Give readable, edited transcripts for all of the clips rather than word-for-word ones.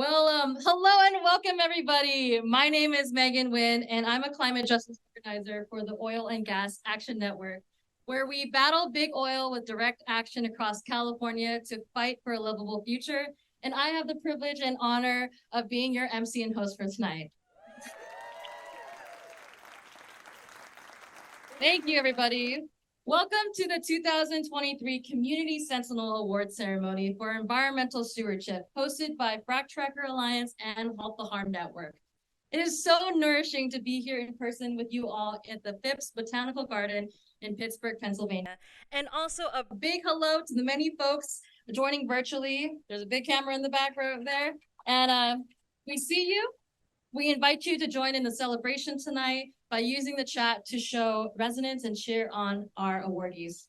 Hello and welcome everybody. My name is Megan Wynn and I'm a climate justice organizer for the Oil and Gas Action Network, where we battle big oil with direct action across California to fight for a livable future. And I have the privilege and honor of being your MC and host for tonight. Thank you, everybody. Welcome to the 2023 Community Sentinel Award ceremony for Environmental Stewardship, hosted by FracTracker Alliance and Halt the Harm Network. It is so nourishing to be here in person with you all at the Phipps Botanical Garden in Pittsburgh, Pennsylvania. And also a big hello to the many folks joining virtually. There's a big camera in the back row there. And we see you. We invite you to join in the celebration tonight by using the chat to show resonance and cheer on our awardees.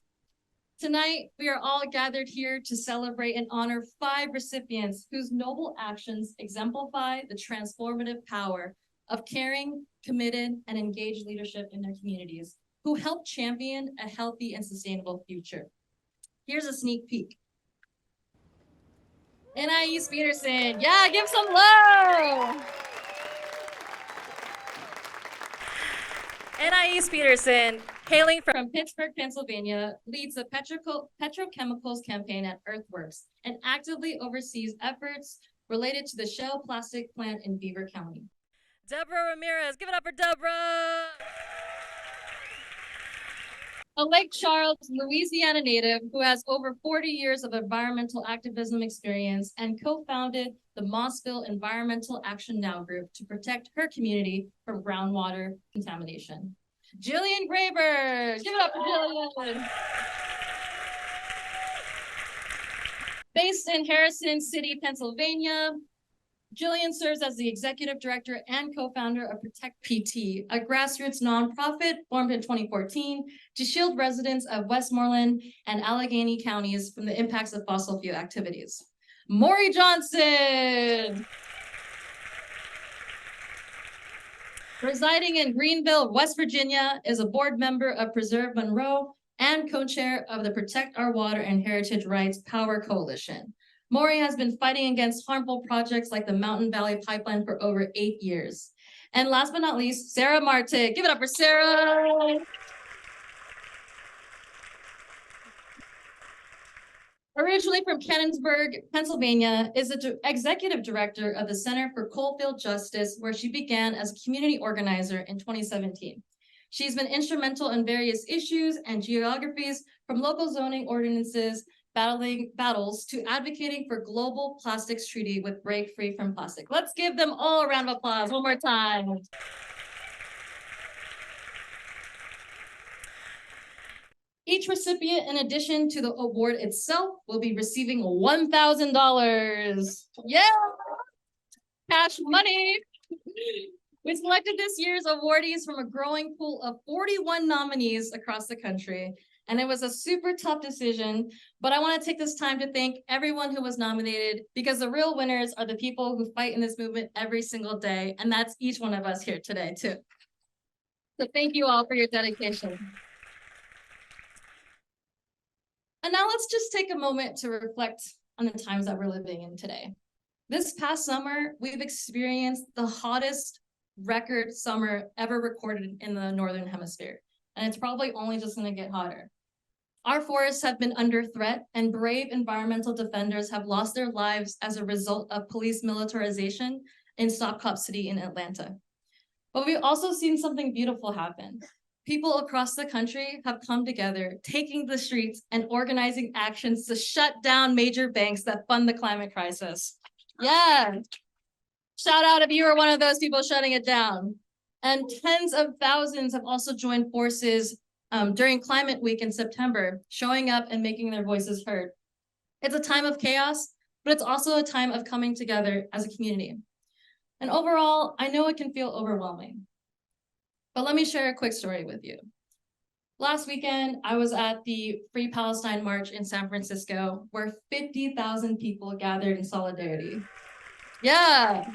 Tonight, we are all gathered here to celebrate and honor 5 recipients whose noble actions exemplify the transformative power of caring, committed, and engaged leadership in their communities, who help champion a healthy and sustainable future. Here's a sneak peek. Anaïs Peterson, yeah, give some love. Anaïs Peterson, hailing from Pittsburgh, Pennsylvania, leads the petrochemicals campaign at Earthworks and actively oversees efforts related to the Shell plastic plant in Beaver County. Debra Ramirez, give it up for Debra! A Lake Charles, Louisiana native who has over 40 years of environmental activism experience and co-founded the Mossville Environmental Action Now group to protect her community from groundwater contamination. Gillian Graber, give it up for Gillian. Based in Harrison City, Pennsylvania, Gillian serves as the executive director and co-founder of Protect PT, a grassroots nonprofit formed in 2014 to shield residents of Westmoreland and Allegheny counties from the impacts of fossil fuel activities. Maury Johnson, residing in Greenville, West Virginia, is a board member of Preserve Monroe and co-chair of the Protect Our Water and Heritage Rights Power Coalition. Maury has been fighting against harmful projects like the Mountain Valley Pipeline for over 8 years. And last but not least, Sarah Martik. Give it up for Sarah. Originally from Cannonsburg, Pennsylvania, is the executive director of the Center for Coalfield Justice, where she began as a community organizer in 2017. She's been instrumental in various issues and geographies, from local zoning ordinances, battles to advocating for global plastics treaty with Break Free from Plastic. Let's give them all a round of applause one more time. Each recipient, in addition to the award itself, will be receiving $1,000. Yeah, cash money. We selected this year's awardees from a growing pool of 41 nominees across the country. And it was a super tough decision, but I want to take this time to thank everyone who was nominated, because the real winners are the people who fight in this movement every single day, and that's each one of us here today too. So thank you all for your dedication. And now let's just take a moment to reflect on the times that we're living in today. This past summer, we've experienced the hottest record summer ever recorded in the Northern Hemisphere. And it's probably only just going to get hotter. Our forests have been under threat, and brave environmental defenders have lost their lives as a result of police militarization in Stop Cop City in Atlanta. But we've also seen something beautiful happen. People across the country have come together, taking the streets and organizing actions to shut down major banks that fund the climate crisis. Yeah. Shout out if you were one of those people shutting it down. And tens of thousands have also joined forces during Climate Week in September, showing up and making their voices heard. It's a time of chaos, but it's also a time of coming together as a community. And overall, I know it can feel overwhelming. But let me share a quick story with you. Last weekend, I was at the Free Palestine March in San Francisco, where 50,000 people gathered in solidarity. Yeah.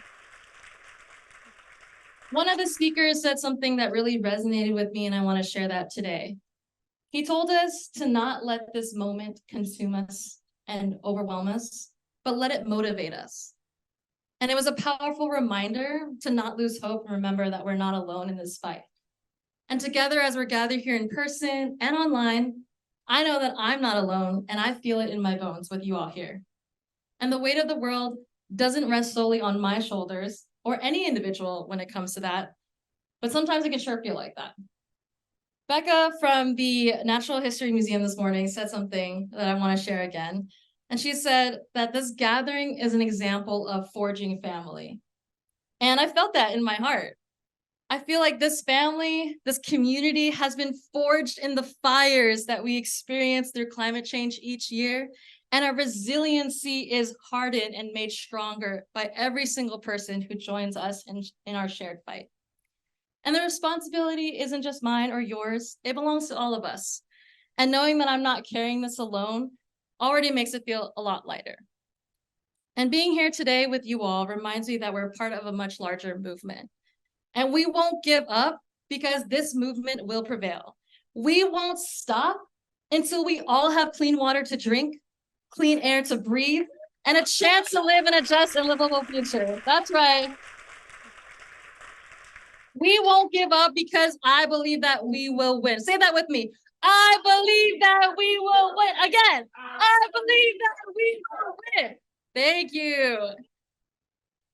One of the speakers said something that really resonated with me, and I want to share that today. He told us to not let this moment consume us and overwhelm us, but let it motivate us. And it was a powerful reminder to not lose hope and remember that we're not alone in this fight. And together, as we're gathered here in person and online, I know that I'm not alone, and I feel it in my bones with you all here. And the weight of the world doesn't rest solely on my shoulders or any individual when it comes to that, but sometimes it can sure feel like that. Becca from the Natural History Museum this morning said something that I want to share again. And she said that this gathering is an example of forging family. And I felt that in my heart. I feel like this family, this community has been forged in the fires that we experience through climate change each year. And our resiliency is hardened and made stronger by every single person who joins us in our shared fight. And the responsibility isn't just mine or yours, it belongs to all of us. And knowing that I'm not carrying this alone already makes it feel a lot lighter. And being here today with you all reminds me that we're part of a much larger movement. And we won't give up because this movement will prevail. We won't stop until we all have clean water to drink, clean air to breathe, and a chance to live in a just and livable future. That's right. We won't give up because I believe that we will win. Say that with me. I believe that we will win. Again, I believe that we will win. Thank you.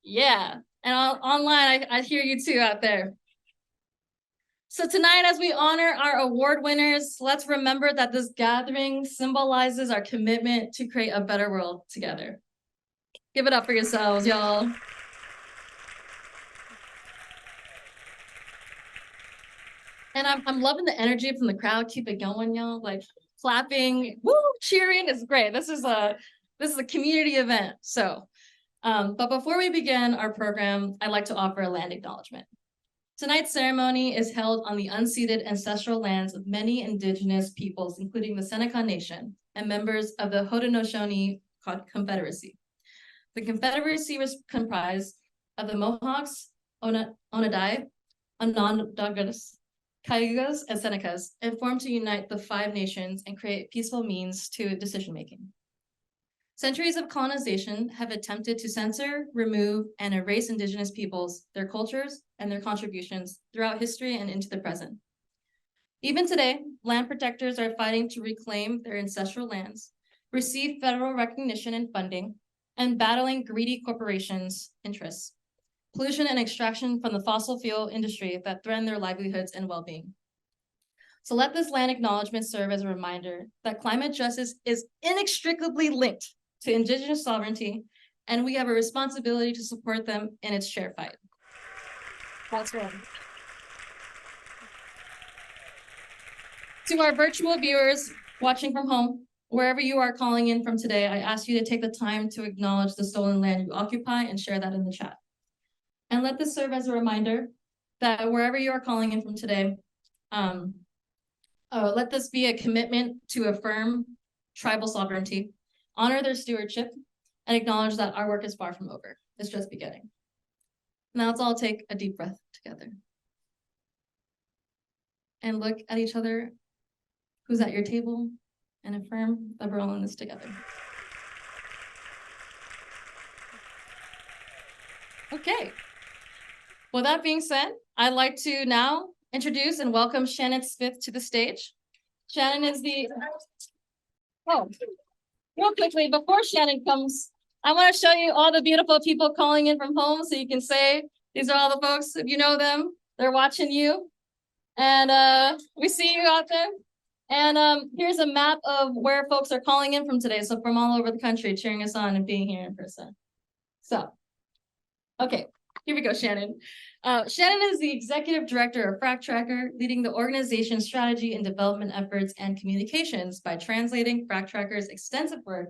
Yeah, and online, I hear you too out there. So tonight, as we honor our award winners, let's remember that this gathering symbolizes our commitment to create a better world together. Give it up for yourselves, y'all. And I'm loving the energy from the crowd. Keep it going, y'all. Like clapping, woo, cheering is great. This is a community event. So, but before we begin our program, I'd like to offer a land acknowledgement. Tonight's ceremony is held on the unceded ancestral lands of many indigenous peoples, including the Seneca Nation and members of the Haudenosaunee Confederacy. The Confederacy was comprised of the Mohawks, Onondaga, Onondagas, Cayugas, and Senecas, and formed to unite the 5 nations and create peaceful means to decision-making. Centuries of colonization have attempted to censor, remove, and erase indigenous peoples, their cultures, and their contributions throughout history and into the present. Even today, land protectors are fighting to reclaim their ancestral lands, receive federal recognition and funding, and battling greedy corporations' interests, pollution and extraction from the fossil fuel industry that threaten their livelihoods and well-being. So let this land acknowledgement serve as a reminder that climate justice is inextricably linked to indigenous sovereignty, and we have a responsibility to support them in its shared fight. That's right. To our virtual viewers watching from home, wherever you are calling in from today, I ask you to take the time to acknowledge the stolen land you occupy and share that in the chat. And let this serve as a reminder that wherever you are calling in from today, let this be a commitment to affirm tribal sovereignty, honor their stewardship, and acknowledge that our work is far from over. It's just beginning. Now let's all take a deep breath together. And look at each other who's at your table and affirm that we're all in this together. Okay. With that being said, I'd like to now introduce and welcome Shannon Smith to the stage. Shannon is the... Oh, real quickly, before Shannon comes, I want to show you all the beautiful people calling in from home so you can say, these are all the folks, if you know them, they're watching you. And we see you out there. And here's a map of where folks are calling in from today. So from all over the country, cheering us on and being here in person. So, okay, here we go, Shannon. Shannon is the executive director of FracTracker, leading the organization's strategy and development efforts and communications by translating FracTracker's extensive work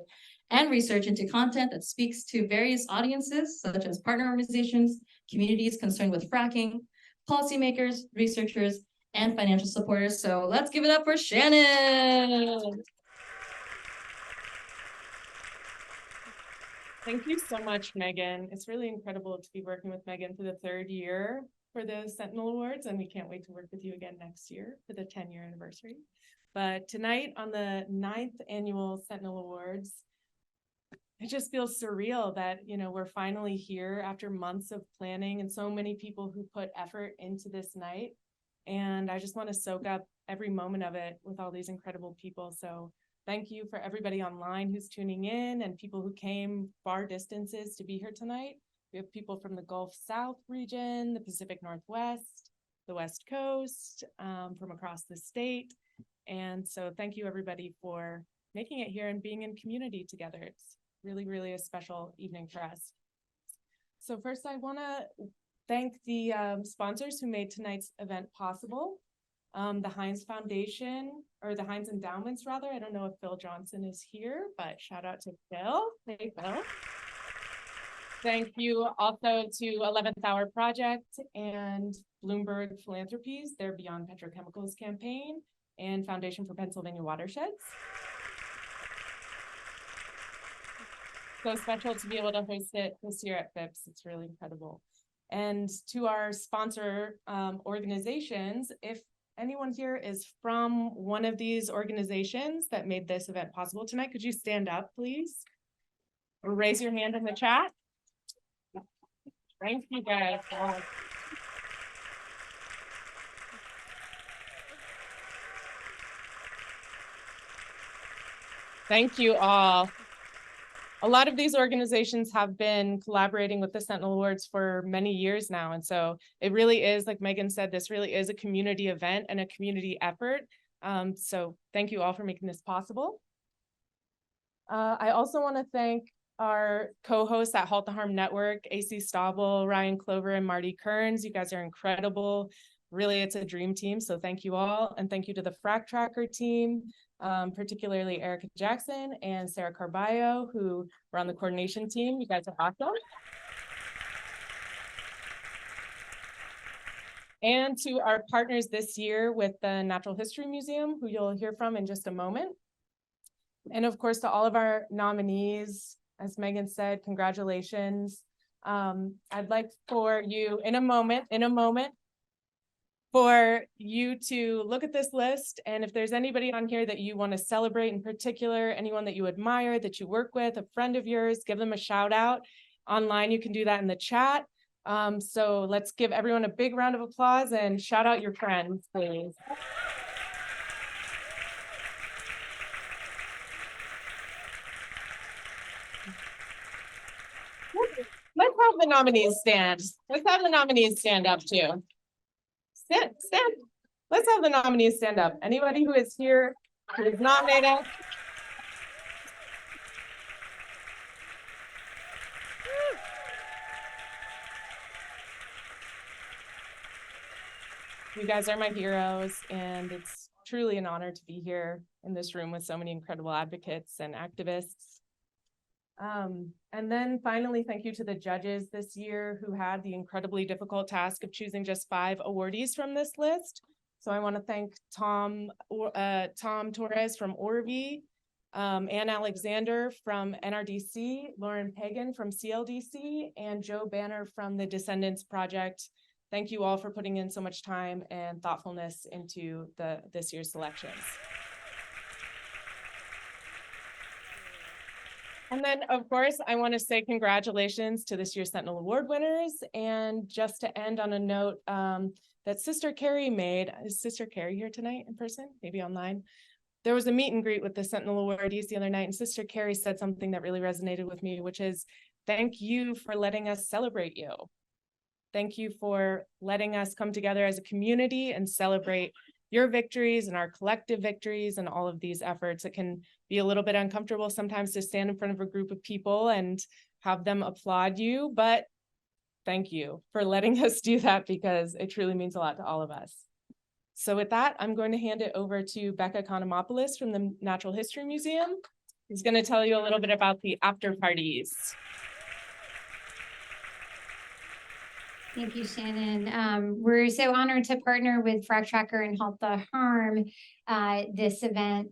and research into content that speaks to various audiences, such as partner organizations, communities concerned with fracking, policymakers, researchers, and financial supporters. So let's give it up for Shannon. Thank you so much, Megan. It's really incredible to be working with Megan for the 3rd year for the Sentinel Awards, and we can't wait to work with you again next year for the 10-year anniversary. But tonight on the 9th annual Sentinel Awards, it just feels surreal that, we're finally here after months of planning and so many people who put effort into this night. And I just want to soak up every moment of it with all these incredible people. So thank you for everybody online who's tuning in and people who came far distances to be here tonight. We have people from the Gulf South region, the Pacific Northwest, the West Coast, from across the state. And so thank you everybody for making it here and being in community together. It's really, really a special evening for us. So first I want to thank the sponsors who made tonight's event possible. The Heinz Foundation, or the Heinz Endowments rather. I don't know if Phil Johnson is here, but shout out to Phil. Hey, Phil. Thank you also to 11th Hour Project and Bloomberg Philanthropies, their Beyond Petrochemicals campaign, and Foundation for Pennsylvania Watersheds. So special to be able to host it this year at FIPS. It's really incredible. And to our sponsor organizations, if anyone here is from one of these organizations that made this event possible tonight, could you stand up, please? Or raise your hand in the chat. Thank you, guys. Thank you all. A lot of these organizations have been collaborating with the Sentinel Awards for many years now. And so it really is, like Megan said, this really is a community event and a community effort. So thank you all for making this possible. I also want to thank our co-hosts at Halt the Harm Network, AC Stauble, Ryan Clover, and Marty Kearns. You guys are incredible. Really, it's a dream team. So thank you all. And thank you to the FracTracker team, particularly Erica Jackson and Sarah Carballo, who were on the coordination team. You guys are awesome. And to our partners this year with the Natural History Museum, who you'll hear from in just a moment. And of course, to all of our nominees, as Megan said, congratulations. I'd like for you in a moment, for you to look at this list. And if there's anybody on here that you want to celebrate in particular, anyone that you admire, that you work with, a friend of yours, give them a shout out. Online, you can do that in the chat. So let's give everyone a big round of applause and shout out your friends, please. Let's have the nominees stand. Let's have the nominees stand up too. Stand. Let's have the nominees stand up. Anybody who is here who is nominated. You guys are my heroes, and it's truly an honor to be here in this room with so many incredible advocates and activists. And then finally, thank you to the judges this year who had the incredibly difficult task of choosing just 5 awardees from this list. So I want to thank Tom Torres from Orvie, Ann Alexander from NRDC, Lauren Pagan from CLDC, and Joe Banner from the Descendants Project. Thank you all for putting in so much time and thoughtfulness into this year's selections. And then, of course, I want to say congratulations to this year's Sentinel Award winners. And just to end on a note that Sister Carrie made. Is Sister Carrie here tonight in person? Maybe online? There was a meet and greet with the Sentinel Awardees the other night, and Sister Carrie said something that really resonated with me, which is, thank you for letting us celebrate you. Thank you for letting us come together as a community and celebrate your victories and our collective victories and all of these efforts. It can be a little bit uncomfortable sometimes to stand in front of a group of people and have them applaud you, but thank you for letting us do that because it truly means a lot to all of us. So with that, I'm going to hand it over to Becca Konomopoulos from the Natural History Museum. He's going to tell you a little bit about the after parties. Thank you, Shannon. We're so honored to partner with FracTracker and Halt the Harm. This event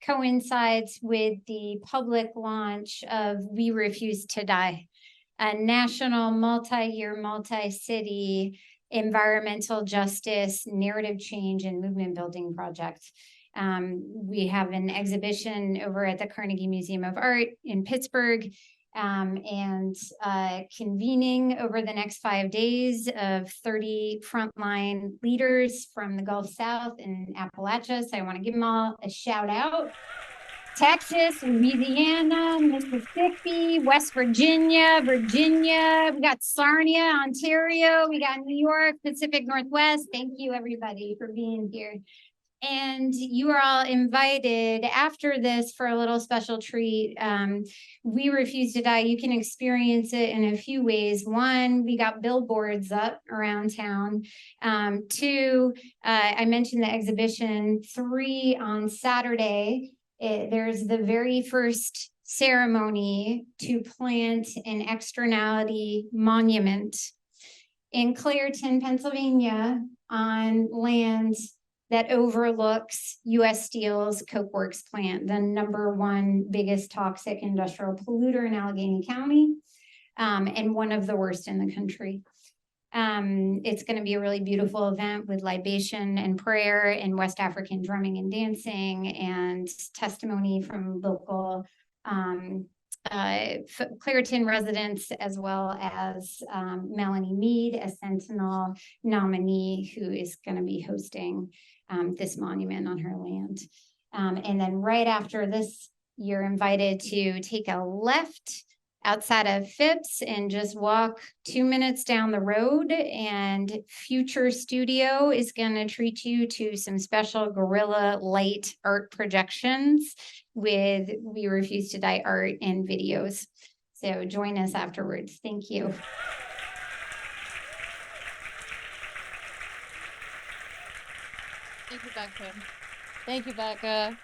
coincides with the public launch of We Refuse to Die, a national multi-year, multi-city environmental justice, narrative change, and movement building project. We have an exhibition over at the Carnegie Museum of Art in Pittsburgh, and convening over the next 5 days of 30 frontline leaders from the Gulf South and Appalachia. So I want to give them all a shout out. Texas, Louisiana, Mississippi, West Virginia, we got Sarnia, Ontario, we got New York, Pacific Northwest. Thank you everybody for being here. And you are all invited after this for a little special treat. We Refuse to Die. You can experience it in a few ways. One, we got billboards up around town. Two, I mentioned the exhibition. Three, on Saturday, there's the very first ceremony to plant an externality monument in Clairton, Pennsylvania, on land that overlooks U.S. Steel's Coke Works plant, the #1 biggest toxic industrial polluter in Allegheny County, and one of the worst in the country. It's going to be a really beautiful event with libation and prayer and West African drumming and dancing and testimony from local Clairton residents, as well as Melanie Mead, a Sentinel nominee who is going to be hosting this monument on her land. And then right after this, you're invited to take a left outside of Phipps and just walk 2 minutes down the road, and Future Studio is going to treat you to some special guerrilla light art projections with We Refuse to Die art and videos. So join us afterwards. Thank you. Thank you, Becca. Thank you, Becca.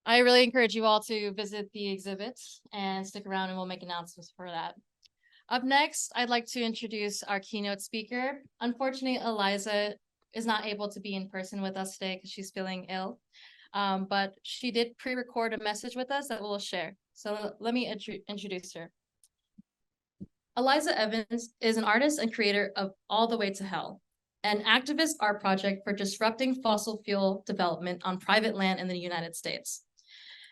I really encourage you all to visit the exhibit and stick around, and we'll make announcements for that. Up next, I'd like to introduce our keynote speaker. Unfortunately, Eliza is not able to be in person with us today because she's feeling ill, but she did pre-record a message with us that we'll share. So let me introduce her. Eliza Evans is an artist and creator of All the Way to Hell, an activist art project for disrupting fossil fuel development on private land in the United States.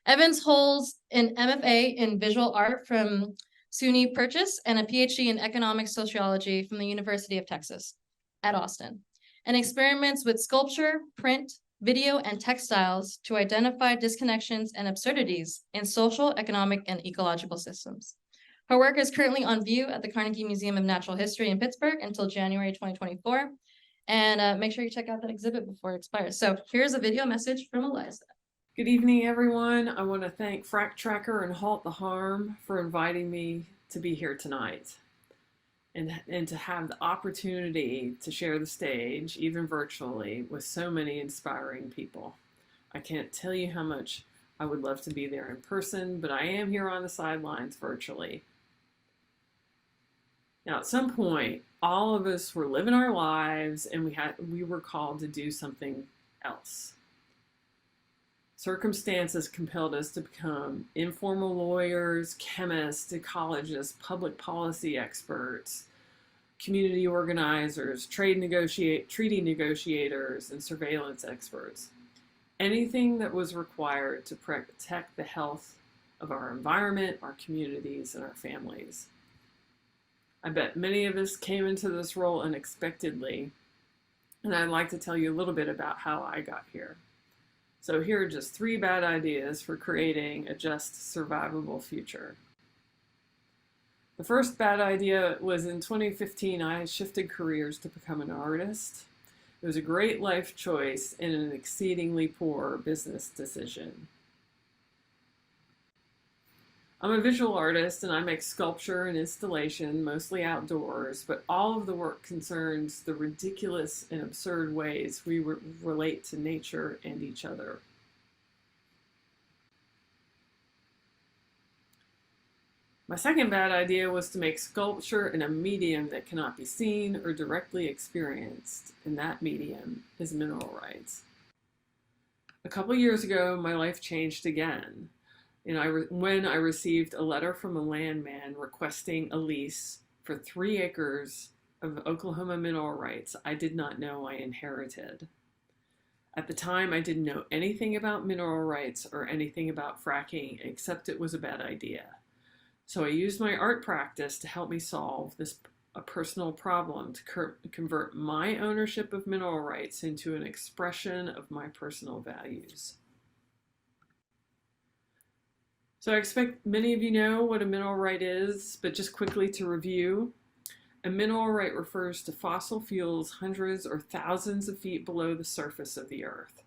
Evans holds an MFA in visual art from SUNY Purchase and a PhD in economic sociology from the University of Texas at Austin, and experiments with sculpture, print, video, and textiles to identify disconnections and absurdities in social, economic, and ecological systems. Her work is currently on view at the Carnegie Museum of Natural History in Pittsburgh until January 2024. And make sure you check out that exhibit before it expires. So here's a video message from Eliza. Good evening, everyone. I want to thank FracTracker and Halt the Harm for inviting me to be here tonight and to have the opportunity to share the stage, even virtually, with so many inspiring people. I can't tell you how much I would love to be there in person, but I am here on the sidelines virtually. Now, at some point, all of us were living our lives, and we were called to do something else. Circumstances compelled us to become informal lawyers, chemists, ecologists, public policy experts, community organizers, treaty negotiators, and surveillance experts. Anything that was required to protect the health of our environment, our communities, and our families. I bet many of us came into this role unexpectedly, and I'd like to tell you a little bit about how I got here. So here are just 3 bad ideas for creating a just, survivable future. The first bad idea was in 2015, I shifted careers to become an artist. It was a great life choice and an exceedingly poor business decision. I'm a visual artist and I make sculpture and installation, mostly outdoors, but all of the work concerns the ridiculous and absurd ways we relate to nature and each other. My second bad idea was to make sculpture in a medium that cannot be seen or directly experienced, and that medium is mineral rights. A couple years ago, my life changed again. When I received a letter from a landman requesting a lease for 3 acres of Oklahoma mineral rights I did not know I inherited. At the time, I didn't know anything about mineral rights or anything about fracking, except it was a bad idea. So I used my art practice to help me solve a personal problem, to convert my ownership of mineral rights into an expression of my personal values. So I expect many of you know what a mineral right is, but just quickly to review, a mineral right refers to fossil fuels hundreds or thousands of feet below the surface of the earth.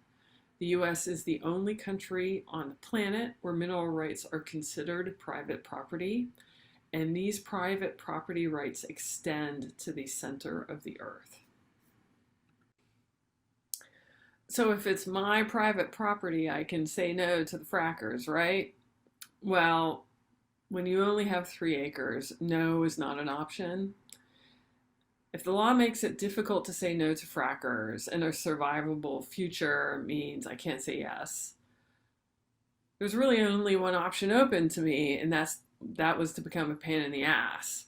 The US is the only country on the planet where mineral rights are considered private property, and these private property rights extend to the center of the earth. So if it's my private property, I can say no to the frackers, right? Well, when you only have 3 acres, no is not an option. If the law makes it difficult to say no to frackers and a survivable future means I can't say yes, there's really only one option open to me, and that was to become a pain in the ass.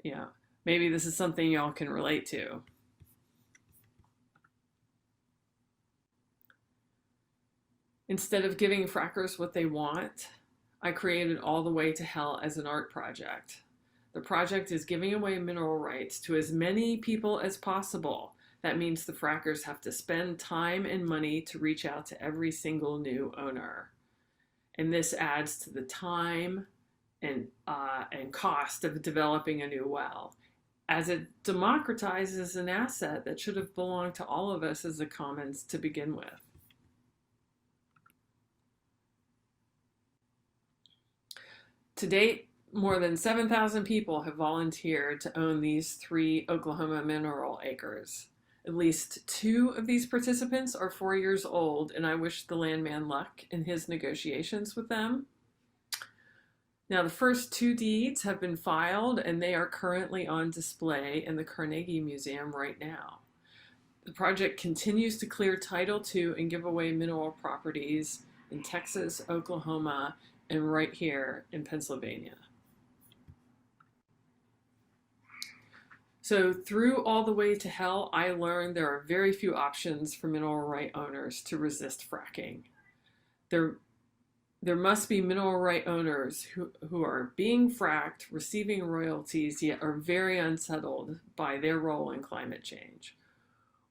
Yeah, maybe this is something y'all can relate to. Instead of giving frackers what they want, I created All the Way to Hell as an art project. The project is giving away mineral rights to as many people as possible. That means the frackers have to spend time and money to reach out to every single new owner. And this adds to the time and cost of developing a new well, as it democratizes an asset that should have belonged to all of us as a commons to begin with. To date, more than 7,000 people have volunteered to own these 3 Oklahoma mineral acres. At least 2 of these participants are 4 years old, and I wish the landman luck in his negotiations with them. Now, the first 2 deeds have been filed, and they are currently on display in the Carnegie Museum right now. The project continues to clear title to and give away mineral properties in Texas, Oklahoma, and right here in Pennsylvania. So through All the Way to Hell, I learned there are very few options for mineral right owners to resist fracking. There must be mineral right owners who are being fracked, receiving royalties, yet are very unsettled by their role in climate change.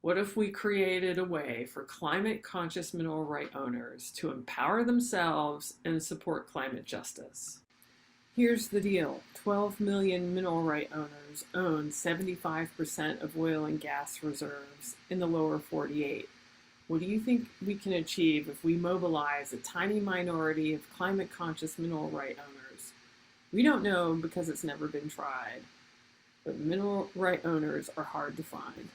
What if we created a way for climate-conscious mineral right owners to empower themselves and support climate justice? Here's the deal. 12 million mineral right owners own 75% of oil and gas reserves in the lower 48. What do you think we can achieve if we mobilize a tiny minority of climate-conscious mineral right owners? We don't know because it's never been tried, but mineral right owners are hard to find.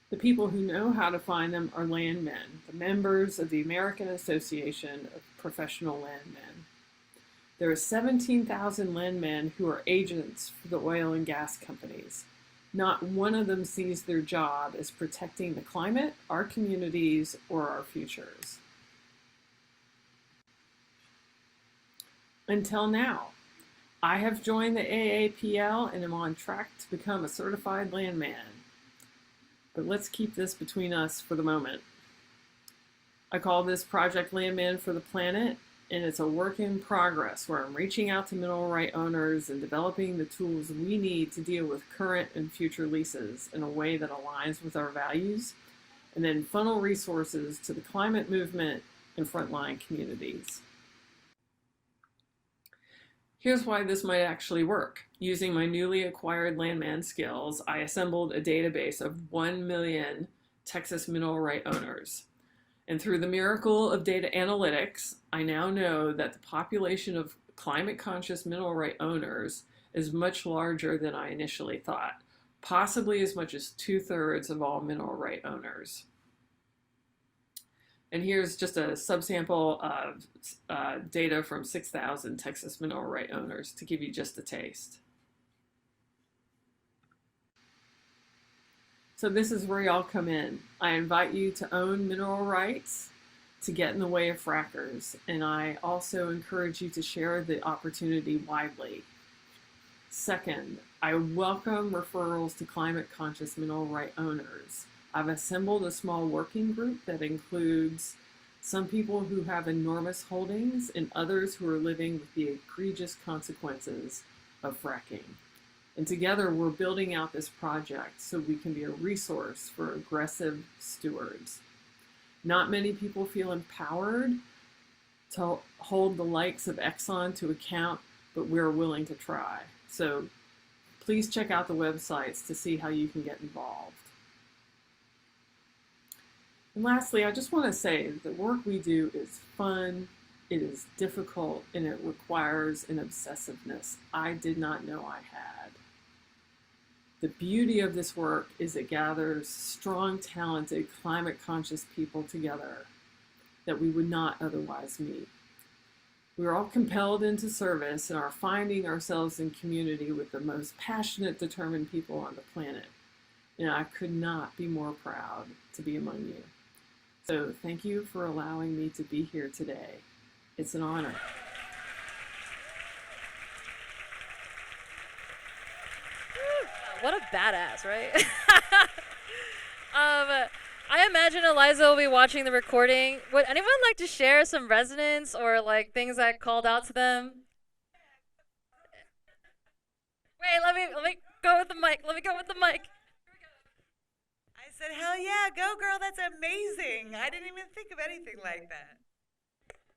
The people who know how to find them are landmen, the members of the American Association of Professional Landmen. There are 17,000 landmen who are agents for the oil and gas companies. Not one of them sees their job as protecting the climate, our communities, or our futures. Until now, I have joined the AAPL and am on track to become a certified landman. But let's keep this between us for the moment. I call this Project Landman for the Planet, and it's a work in progress where I'm reaching out to mineral right owners and developing the tools we need to deal with current and future leases in a way that aligns with our values, and then funnel resources to the climate movement and frontline communities. Here's why this might actually work. Using my newly acquired landman skills, I assembled a database of 1 million Texas mineral right owners. And through the miracle of data analytics, I now know that the population of climate-conscious mineral right owners is much larger than I initially thought, possibly as much as 2/3 of all mineral right owners. And here's just a subsample of data from 6,000 Texas mineral right owners to give you just a taste. So this is where y'all come in. I invite you to own mineral rights to get in the way of frackers, and I also encourage you to share the opportunity widely. Second, I welcome referrals to climate-conscious mineral right owners. I've assembled a small working group that includes some people who have enormous holdings and others who are living with the egregious consequences of fracking. And together we're building out this project so we can be a resource for aggressive stewards. Not many people feel empowered to hold the likes of Exxon to account, but we're willing to try. So please check out the websites to see how you can get involved. And lastly, I just want to say that the work we do is fun, it is difficult, and it requires an obsessiveness I did not know I had. The beauty of this work is it gathers strong, talented, climate-conscious people together that we would not otherwise meet. We are all compelled into service and are finding ourselves in community with the most passionate, determined people on the planet. And I could not be more proud to be among you. So thank you for allowing me to be here today. It's an honor. What a badass, right? I imagine Eliza will be watching the recording. Would anyone like to share some resonance or like things that called out to them? Wait, let me go with the mic. Let me go with the mic. I said, hell yeah, go girl, that's amazing. I didn't even think of anything like that.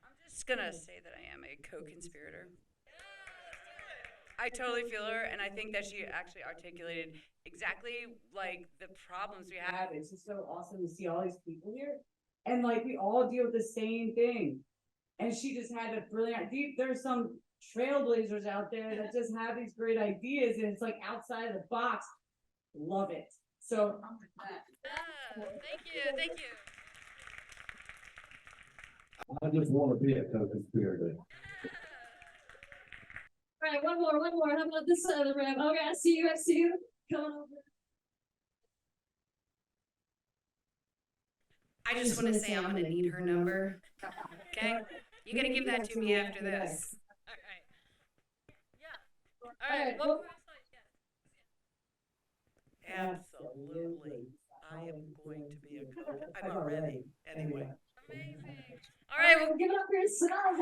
I'm just gonna say that I am a co-conspirator. I totally feel her, and I think that she actually articulated exactly like the problems we have. It's just so awesome to see all these people here, and like we all deal with the same thing. And she just had a brilliant. There's some trailblazers out there that just have these great ideas, and it's like outside of the box. Love it. So Thank you, thank you. I just want to be a co-conspirator. All right, one more. How about this side of the room? Okay, I see you. Come on over. I just want to say I'm going to need her number. Okay? You got to give that to me after this. All right, one more. Absolutely. I am going to be a co. I'm already. Anyway. Amazing. All right, well, Give it up for yourselves.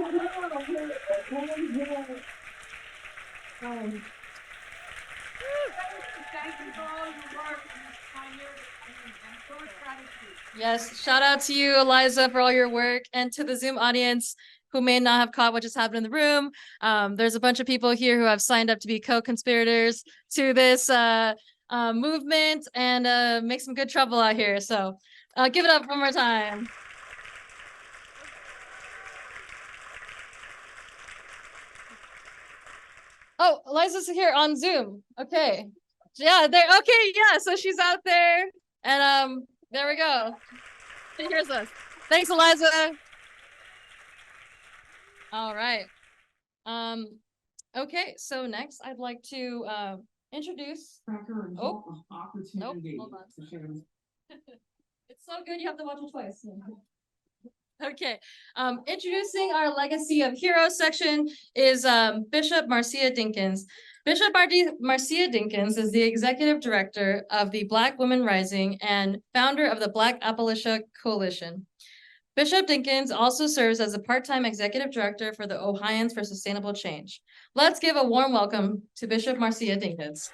Yes, shout out to you, Eliza, for all your work, and to the Zoom audience who may not have caught what just happened in the room. There's a bunch of people here who have signed up to be co-conspirators to this movement and make some good trouble out here. So give it up one more time. Oh, Eliza's here on Zoom. Okay. Yeah, there. Okay, yeah. So she's out there. And there we go. She hears us. Thanks, Eliza. All right. Okay, so next I'd like to introduce. Oh, nope, hold on. It's so good you have to watch it twice. Okay, introducing our Legacy of Heroes section is Bishop Marcia Dinkins. Bishop Marcia Dinkins is the executive director of the Black Women Rising and founder of the Black Appalachia Coalition. Bishop Dinkins also serves as a part-time executive director for the Ohioans for Sustainable Change. Let's give a warm welcome to Bishop Marcia Dinkins.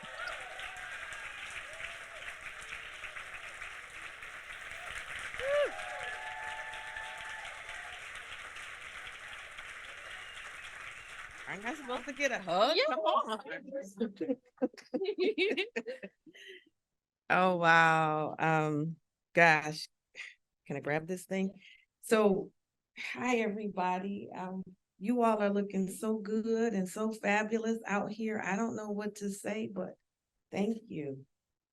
Aren't I supposed to get a hug? Yeah. Come on. Oh, wow. Gosh, can I grab this thing? So, hi, everybody. You all are looking so good and so fabulous out here. I don't know what to say, but thank you.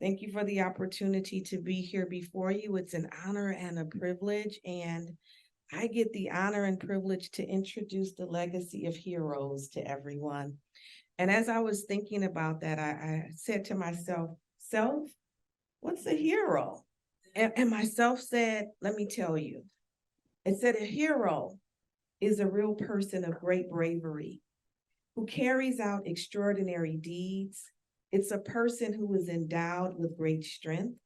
Thank you for the opportunity to be here before you. It's an honor and a privilege, and I get the honor and privilege to introduce the Legacy of Heroes to everyone. And as I was thinking about that, I said to myself, self, what's a hero? And myself said, let me tell you. It said a hero is a real person of great bravery who carries out extraordinary deeds. It's a person who is endowed with great strength,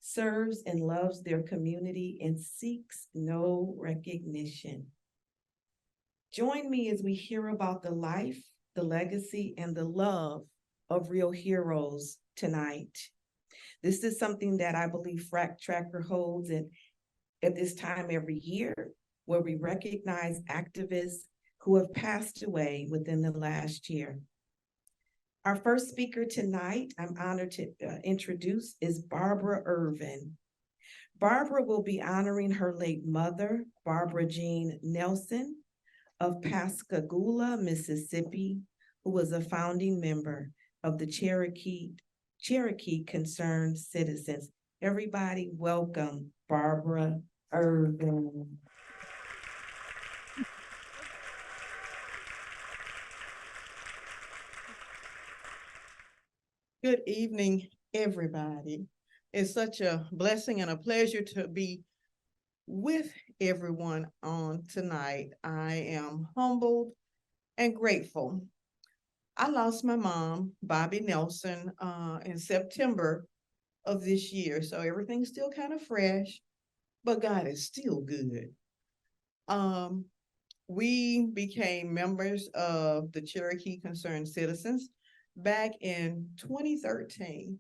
serves and loves their community, and seeks no recognition. Join me as we hear about the life, the legacy, and the love of real heroes tonight. This is something that I believe FracTracker holds at this time every year, where we recognize activists who have passed away within the last year. Our first speaker tonight, I'm honored to introduce, is Barbara Irvin. Barbara will be honoring her late mother, Barbara Jean Nelson of Pascagoula, Mississippi, who was a founding member of the Cherokee Concerned Citizens. Everybody welcome Barbara Irvin. Good evening, everybody. It's such a blessing and a pleasure to be with everyone on tonight. I am humbled and grateful. I lost my mom, Bobby Nelson, in September of this year, so everything's still kind of fresh, but God is still good. We became members of the Cherokee Concerned Citizens back in 2013.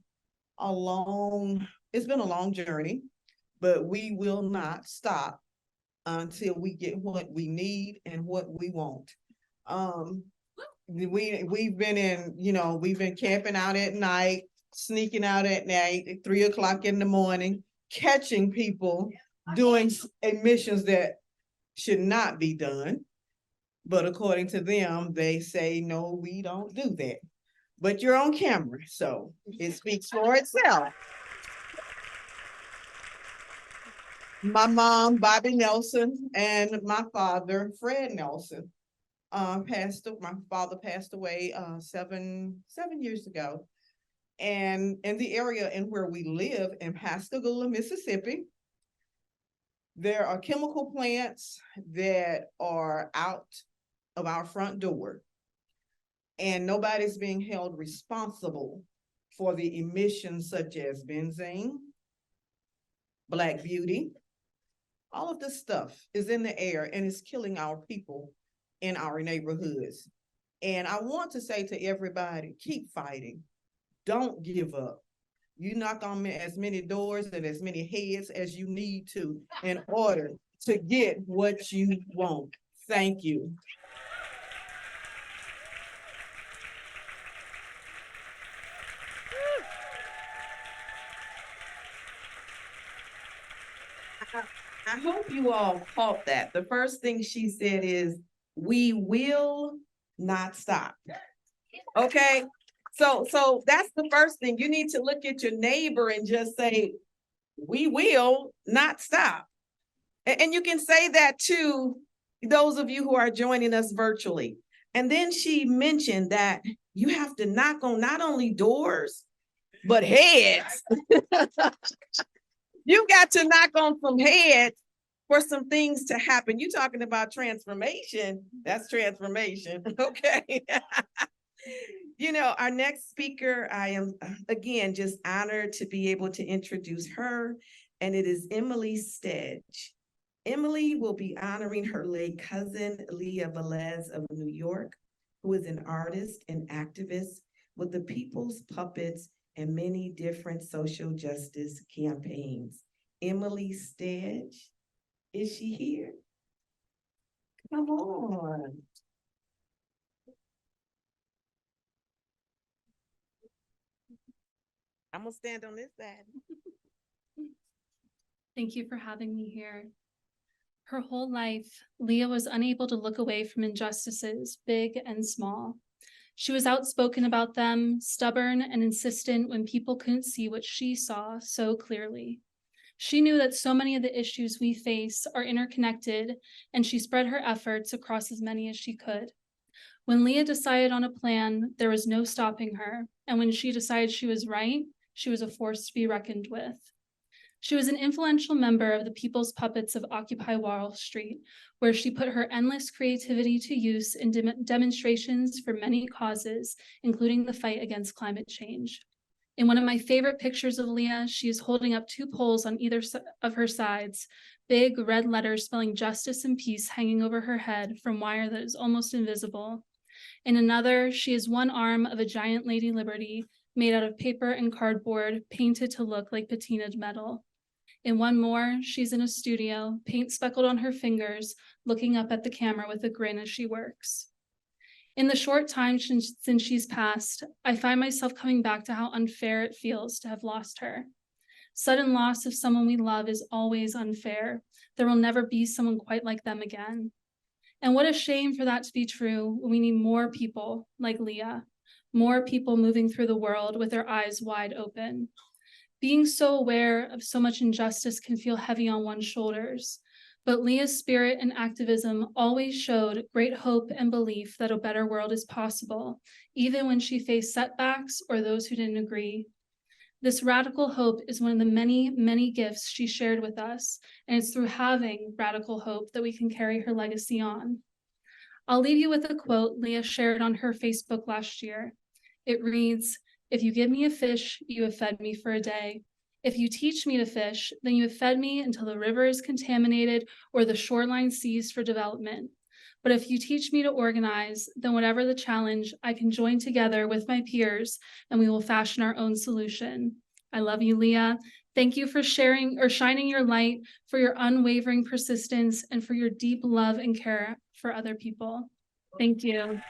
It's been a long journey, but we will not stop until we get what we need and what we want. We've been camping out at night, sneaking out at night at 3 o'clock in the morning, catching people doing missions that should not be done. But according to them, they say, no, we don't do that. But you're on camera, so it speaks for itself. My mom, Bobby Nelson, and my father, Fred Nelson, my father passed away 7 years ago. And in the area in where we live in Pascagoula, Mississippi, there are chemical plants that are out of our front door, and nobody's being held responsible for the emissions such as benzene, black beauty. All of this stuff is in the air and it's killing our people in our neighborhoods. And I want to say to everybody, keep fighting. Don't give up. You knock on as many doors and as many heads as you need to in order to get what you want. Thank you. I hope you all caught that. The first thing she said is, we will not stop. Okay, so that's the first thing. You need to look at your neighbor and just say, we will not stop. And you can say that to those of you who are joining us virtually. And then she mentioned that you have to knock on not only doors, but heads. You got to knock on some heads for some things to happen. You're talking about transformation. That's transformation. Okay. Our next speaker, I am again just honored to be able to introduce her, and it is Emily Stedge. Emily will be honoring her late cousin, Leah Velez of New York, who is an artist and activist with the People's Puppets and many different social justice campaigns. Emily Stedge, is she here? Come on. I'm gonna stand on this side. Thank you for having me here. Her whole life, Leah was unable to look away from injustices, big and small. She was outspoken about them, stubborn and insistent when people couldn't see what she saw so clearly. She knew that so many of the issues we face are interconnected, and she spread her efforts across as many as she could. When Leah decided on a plan, there was no stopping her, and when she decided she was right, she was a force to be reckoned with. She was an influential member of the People's Puppets of Occupy Wall Street, where she put her endless creativity to use in demonstrations for many causes, including the fight against climate change. In one of my favorite pictures of Leah, she is holding up 2 poles on either of her sides, big red letters spelling justice and peace hanging over her head from wire that is almost invisible. In another, she is one arm of a giant Lady Liberty made out of paper and cardboard, painted to look like patinaed metal. In one more, she's in a studio, paint speckled on her fingers, looking up at the camera with a grin as she works. In the short time since she's passed, I find myself coming back to how unfair it feels to have lost her. Sudden loss of someone we love is always unfair. There will never be someone quite like them again. And what a shame for that to be true when we need more people like Leah, more people moving through the world with their eyes wide open. Being so aware of so much injustice can feel heavy on one's shoulders, but Leah's spirit and activism always showed great hope and belief that a better world is possible, even when she faced setbacks or those who didn't agree. This radical hope is one of the many, many gifts she shared with us, and it's through having radical hope that we can carry her legacy on. I'll leave you with a quote Leah shared on her Facebook last year. It reads, "If you give me a fish, you have fed me for a day. If you teach me to fish, then you have fed me until the river is contaminated or the shoreline seized for development. But if you teach me to organize, then whatever the challenge, I can join together with my peers and we will fashion our own solution." I love you, Leah. Thank you for sharing or shining your light, for your unwavering persistence, and for your deep love and care for other people. Thank you.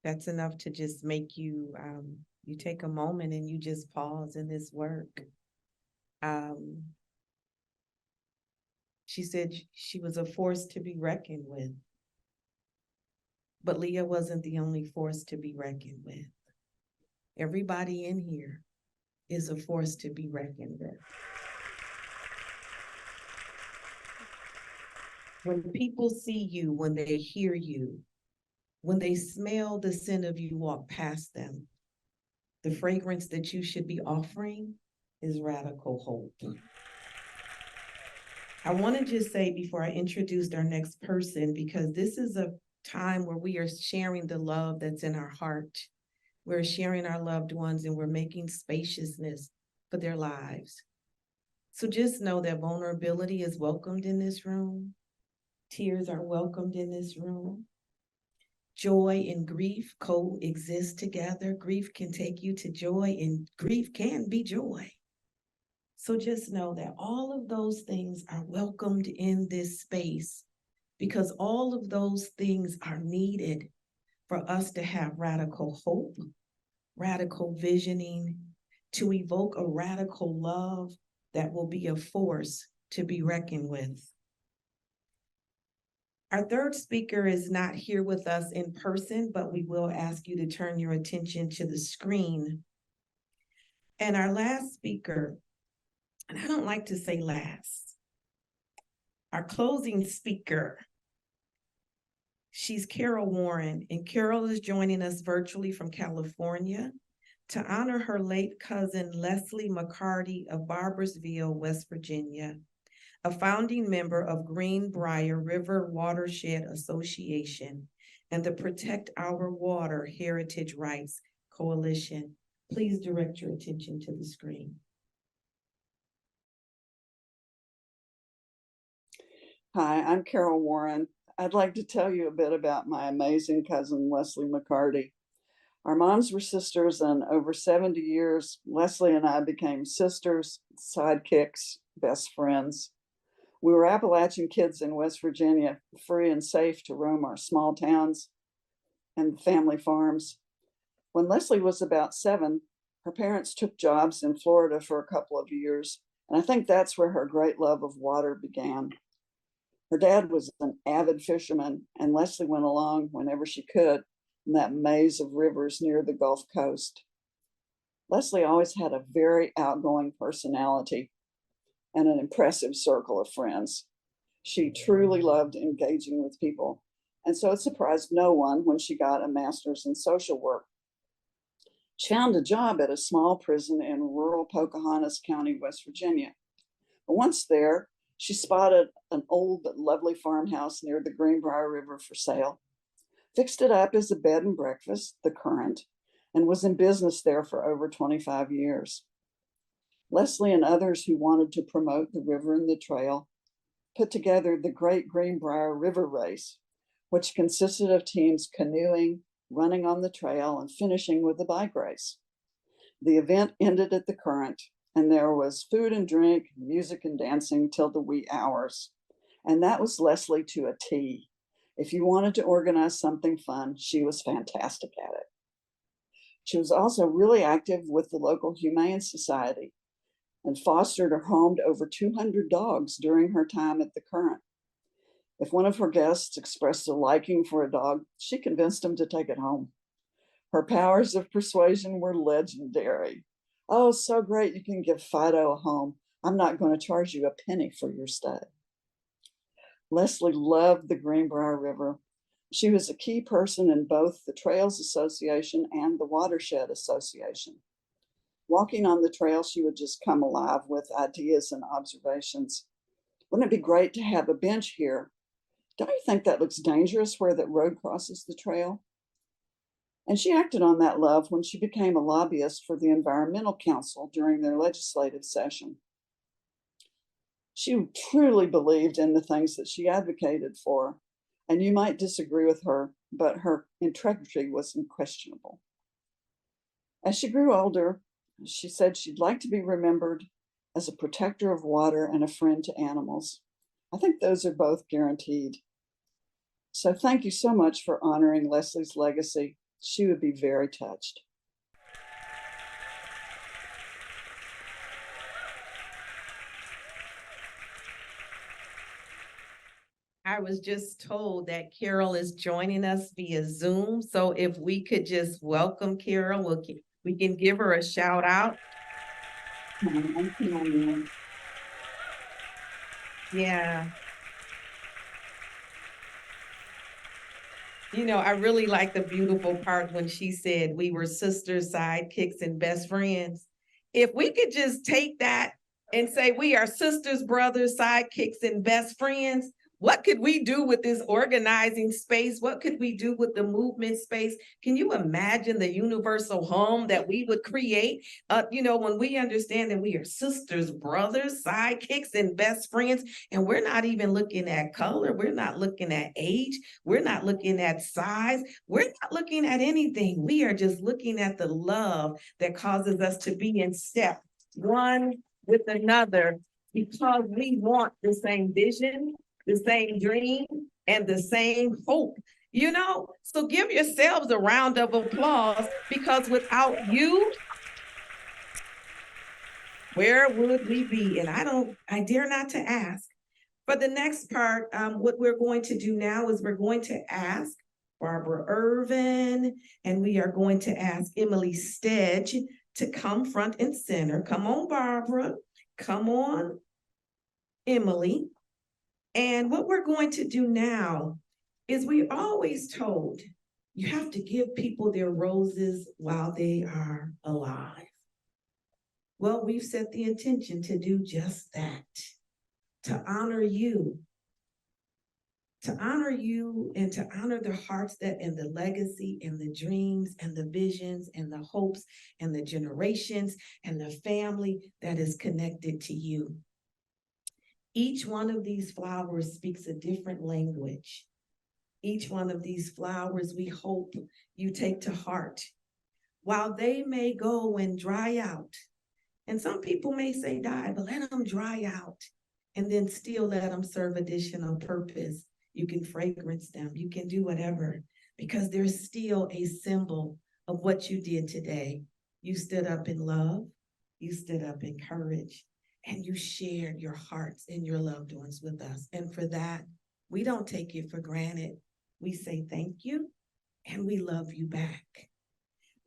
That's enough to just make you, you take a moment and you just pause in this work. She said she was a force to be reckoned with. But Leah wasn't the only force to be reckoned with. Everybody in here is a force to be reckoned with. When people see you, when they hear you, when they smell the scent of you walk past them, the fragrance that you should be offering is radical hope. I want to just say before I introduce our next person, because this is a time where we are sharing the love that's in our heart. We're sharing our loved ones and we're making spaciousness for their lives. So just know that vulnerability is welcomed in this room. Tears are welcomed in this room. Joy and grief coexist together. Grief can take you to joy and grief can be joy. So just know that all of those things are welcomed in this space because all of those things are needed for us to have radical hope, radical visioning, to evoke a radical love that will be a force to be reckoned with. Our third speaker is not here with us in person, but we will ask you to turn your attention to the screen. And our last speaker, and I don't like to say last, our closing speaker, she's Carol Warren, and Carol is joining us virtually from California to honor her late cousin, Leslie McCarty of Barboursville, West Virginia, a founding member of Greenbrier River Watershed Association and the Protect Our Water Heritage Rights Coalition. Please direct your attention to the screen. Hi, I'm Carol Warren. I'd like to tell you a bit about my amazing cousin, Leslie McCarty. Our moms were sisters, and over 70 years, Leslie and I became sisters, sidekicks, best friends. We were Appalachian kids in West Virginia, free and safe to roam our small towns and family farms. When Leslie was about 7, her parents took jobs in Florida for a couple of years, and I think that's where her great love of water began. Her dad was an avid fisherman, and Leslie went along whenever she could in that maze of rivers near the Gulf Coast. Leslie always had a very outgoing personality and an impressive circle of friends. She truly loved engaging with people, and so it surprised no one when she got a master's in social work. She found a job at a small prison in rural Pocahontas County, West Virginia. Once there, she spotted an old but lovely farmhouse near the Greenbrier River for sale, fixed it up as a bed and breakfast, the Current, and was in business there for over 25 years. Leslie and others who wanted to promote the river and the trail put together the Great Greenbrier River Race, which consisted of teams canoeing, running on the trail, and finishing with a bike race. The event ended at the Current, and there was food and drink, music and dancing till the wee hours. And that was Leslie to a T. If you wanted to organize something fun, she was fantastic at it. She was also really active with the local Humane Society and fostered or homed over 200 dogs during her time at the Current. If one of her guests expressed a liking for a dog, she convinced him to take it home. Her powers of persuasion were legendary. Oh, so great, you can give Fido a home. I'm not going to charge you a penny for your stay. Leslie loved the Greenbrier River. She was a key person in both the Trails Association and the Watershed Association. Walking on the trail, she would just come alive with ideas and observations. Wouldn't it be great to have a bench here? Don't you think that looks dangerous where that road crosses the trail? And she acted on that love when she became a lobbyist for the Environmental Council during their legislative session. She truly believed in the things that she advocated for, and you might disagree with her, but her integrity was unquestionable. As she grew older, she said she'd like to be remembered as a protector of water and a friend to animals. I think those are both guaranteed. So thank you so much for honoring Leslie's legacy. She would be very touched. I was just told that Carol is joining us via Zoom. So if we could just welcome Carol, we can give her a shout out. Yeah. You know, I really like the beautiful part when she said we were sisters, sidekicks, and best friends. If we could just take that and say we are sisters, brothers, sidekicks, and best friends, what could we do with this organizing space? What could we do with the movement space? Can you imagine the universal home that we would create? You know, when we understand that we are sisters, brothers, sidekicks, and best friends, and we're not even looking at color, we're not looking at age, we're not looking at size, we're not looking at anything. We are just looking at the love that causes us to be in step one with another because we want the same vision, the same dream, and the same hope, you know? So give yourselves a round of applause because without you, where would we be? And I dare not to ask. For the next part, what we're going to do now is we're going to ask Barbara Irvin, and we are going to ask Emily Stedge to come front and center. Come on, Barbara. Come on, Emily. And what we're going to do now is we're always told you have to give people their roses while they are alive. Well, we've set the intention to do just that, to honor you and to honor the hearts that and the legacy and the dreams and the visions and the hopes and the generations and the family that is connected to you. Each one of these flowers speaks a different language. Each one of these flowers we hope you take to heart. While they may go and dry out, and some people may say die, but let them dry out and then still let them serve additional purpose. You can fragrance them, you can do whatever, because there's still a symbol of what you did today. You stood up in love, you stood up in courage, and you shared your hearts and your loved ones with us. And for that, we don't take it for granted. We say thank you, and we love you back.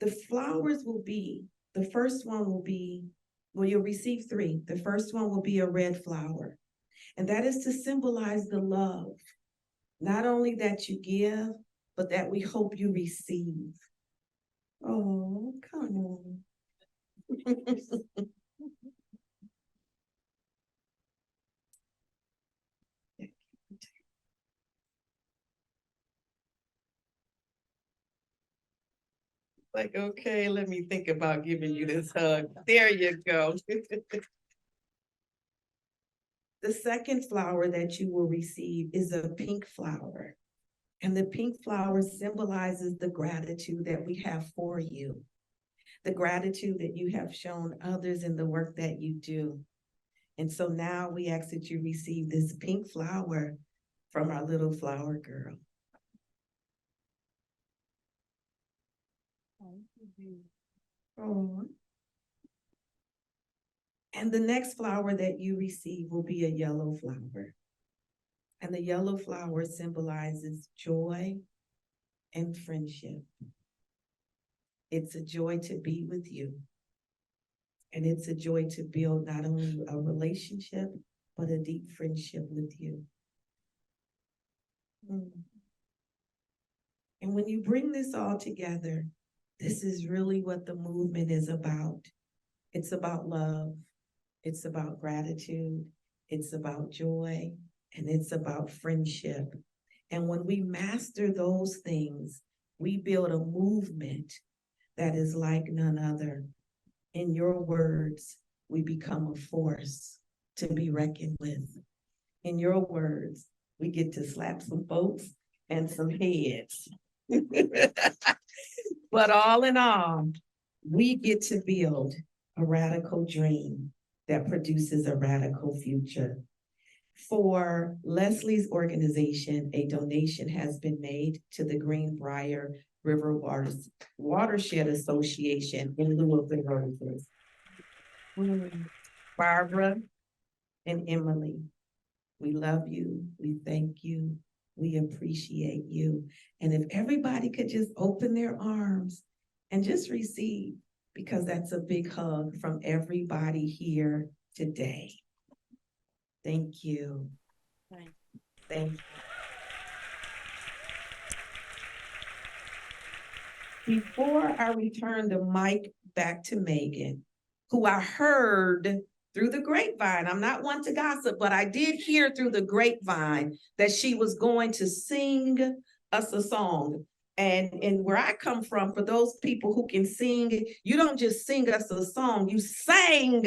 The flowers will be, the first one will be, well, you'll receive 3. The first one will be a red flower, and that is to symbolize the love, not only that you give, but that we hope you receive. Oh, come on. Like, okay, let me think about giving you this hug. There you go. The second flower that you will receive is a pink flower. And the pink flower symbolizes the gratitude that we have for you, the gratitude that you have shown others in the work that you do. And so now we ask that you receive this pink flower from our little flower girl. Oh. And the next flower that you receive will be a yellow flower. And the yellow flower symbolizes joy and friendship. It's a joy to be with you. And it's a joy to build not only a relationship, but a deep friendship with you. And when you bring this all together, this is really what the movement is about. It's about love. It's about gratitude. It's about joy. And it's about friendship. And when we master those things, we build a movement that is like none other. In your words, we become a force to be reckoned with. In your words, we get to slap some folks and some heads. But all in all, we get to build a radical dream that produces a radical future. For Leslie's organization, a donation has been made to the Greenbrier River Watershed Association in lieu of the roses. Barbara and Emily, we love you, we thank you, we appreciate you. And if everybody could just open their arms and just receive, because that's a big hug from everybody here today. Thank you. Thank you. Before I return the mic back to Megan, who I heard through the grapevine, I'm not one to gossip, but I did hear through the grapevine that she was going to sing us a song. And where I come from, for those people who can sing, you don't just sing us a song, you sang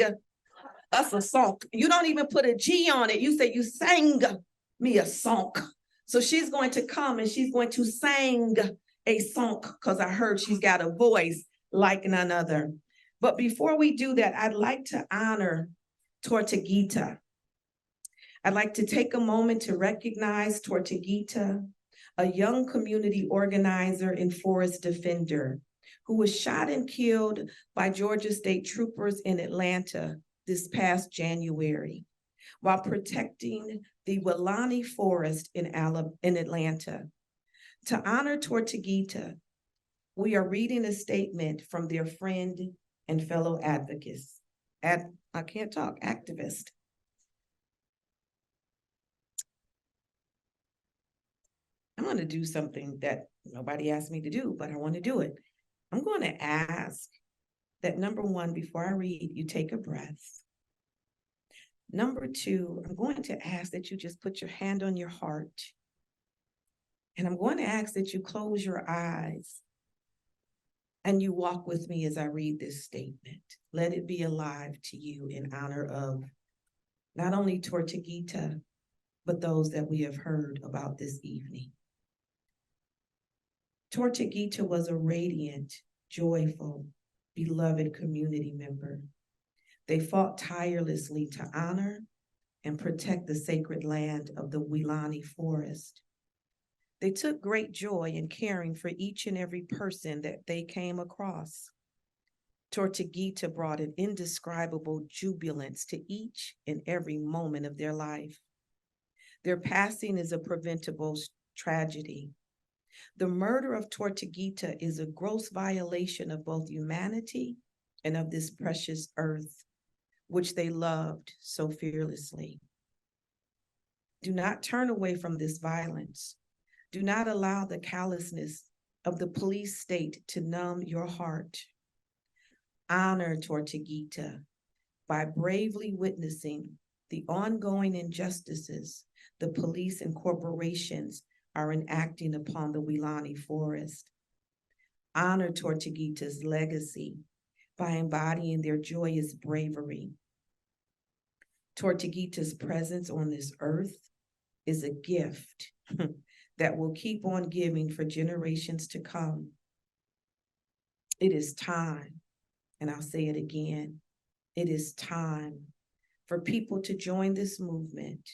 us a song. You don't even put a G on it. You say you sang me a song. So she's going to come and she's going to sing a song because I heard she's got a voice like none other. But before we do that, I'd like to honor Tortuguita. I'd like to take a moment to recognize Tortuguita, a young community organizer and forest defender who was shot and killed by Georgia State troopers in Atlanta this past January while protecting the Weelaunee Forest in Atlanta. To honor Tortuguita, we are reading a statement from their friend and fellow activist. I'm going to do something that nobody asked me to do, but I want to do it. I'm going to ask that, number one, before I read, you take a breath. Number two, I'm going to ask that you just put your hand on your heart. And I'm going to ask that you close your eyes and you walk with me as I read this statement. Let it be alive to you in honor of not only Tortuguita, but those that we have heard about this evening. Tortuguita was a radiant, joyful, beloved community member. They fought tirelessly to honor and protect the sacred land of the Weelaunee Forest. They took great joy in caring for each and every person that they came across. Tortuguita brought an indescribable jubilance to each and every moment of their life. Their passing is a preventable tragedy. The murder of Tortuguita is a gross violation of both humanity and of this precious earth, which they loved so fearlessly. Do not turn away from this violence. Do not allow the callousness of the police state to numb your heart. Honor Tortuguita by bravely witnessing the ongoing injustices the police and corporations are enacting upon the Weelaunee Forest. honor Tortuguita's legacy by embodying their joyous bravery. Tortuguita's presence on this earth is a gift that will keep on giving for generations to come. It is time, and I'll say it again, it is time for people to join this movement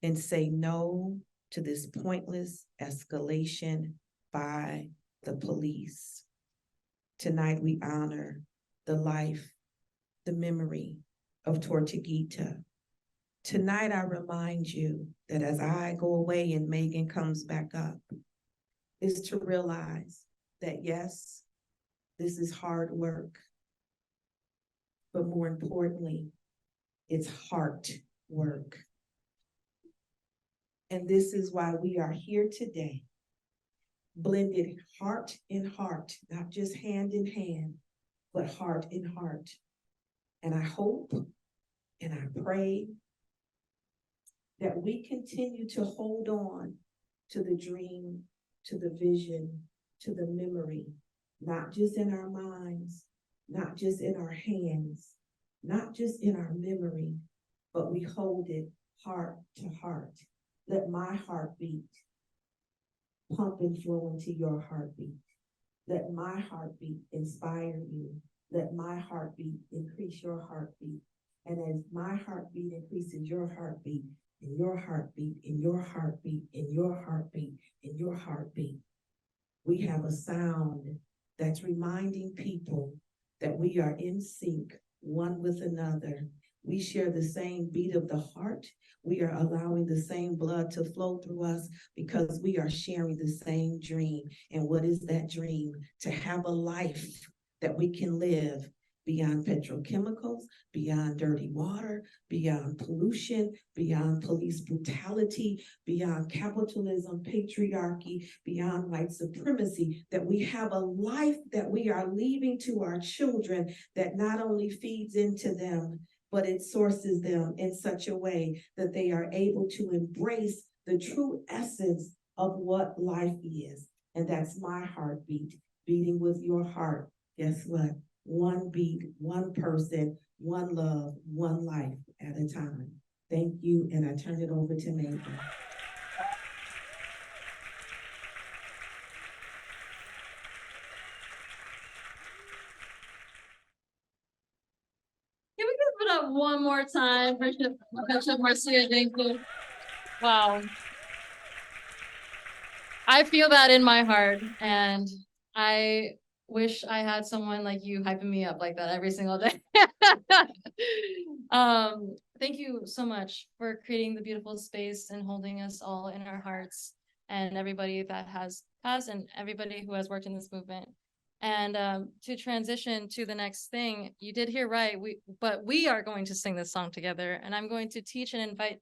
and say no to this pointless escalation by the police. Tonight we honor the life, the memory of Tortuguita. Tonight I remind you that as I go away and Megan comes back up, is to realize that yes, this is hard work, but more importantly, it's heart work. And this is why we are here today, blended heart in heart, not just hand in hand, but heart in heart. And I hope and I pray that we continue to hold on to the dream, to the vision, to the memory, not just in our minds, not just in our hands, not just in our memory, but we hold it heart to heart. Let my heartbeat pump and flow into your heartbeat. Let my heartbeat inspire you. Let my heartbeat increase your heartbeat. And as my heartbeat increases your heartbeat, and your heartbeat, and your heartbeat, and your heartbeat, and your heartbeat, we have a sound that's reminding people that we are in sync, one with another. We share the same beat of the heart. We are allowing the same blood to flow through us because we are sharing the same dream. And what is that dream? To have a life that we can live beyond petrochemicals, beyond dirty water, beyond pollution, beyond police brutality, beyond capitalism, patriarchy, beyond white supremacy, that we have a life that we are leaving to our children that not only feeds into them, but it sources them in such a way that they are able to embrace the true essence of what life is. And that's my heartbeat, beating with your heart. Guess what? One beat, one person, one love, one life at a time. Thank you, and I turn it over to Megan. Can we give it up one more time, Bishop Marcia? Thank you. Wow. I feel that in my heart, and I wish I had someone like you hyping me up like that every single day. Thank you so much for creating the beautiful space and holding us all in our hearts, and everybody that has passed and everybody who has worked in this movement. And to transition to the next thing, you did hear right, but we are going to sing this song together, and I'm going to teach and invite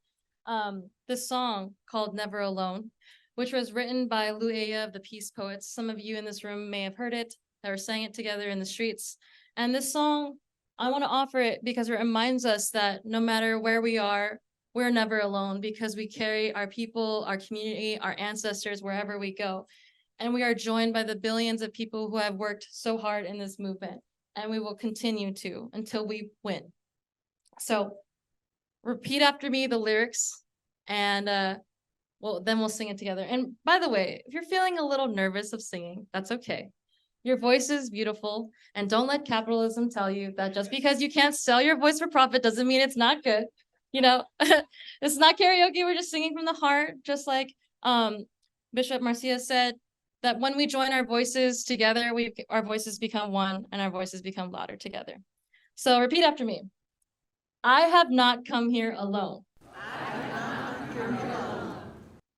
this song called Never Alone, which was written by Lou Aya of the Peace Poets. Some of you in this room may have heard it, or sang it together in the streets. And this song, I want to offer it because it reminds us that no matter where we are, we're never alone, because we carry our people, our community, our ancestors wherever we go. And we are joined by the billions of people who have worked so hard in this movement. And we will continue to until we win. So repeat after me the lyrics, and well, then we'll sing it together. And by the way, if you're feeling a little nervous of singing, that's okay. Your voice is beautiful, and don't let capitalism tell you that just because you can't sell your voice for profit doesn't mean it's not good. You know, it's not karaoke. We're just singing from the heart, just like Bishop Marcia said, that when we join our voices together, our voices become one, and our voices become louder together. So repeat after me. I have not come here alone.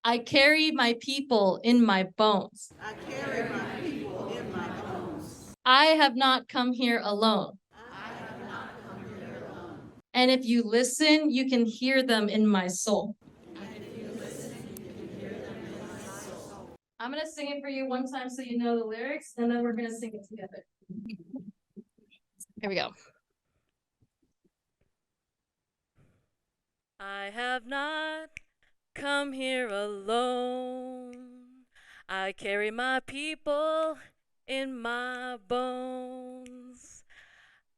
I carry my people in my bones. I carry my people in my bones. I have not come here alone. I have not come here alone. And if you listen, you can hear them in my soul. And if you listen, you can hear them in my soul. I'm going to sing it for you one time so you know the lyrics, and then we're going to sing it together. Here we go. I have not come here alone. I carry my people in my bones.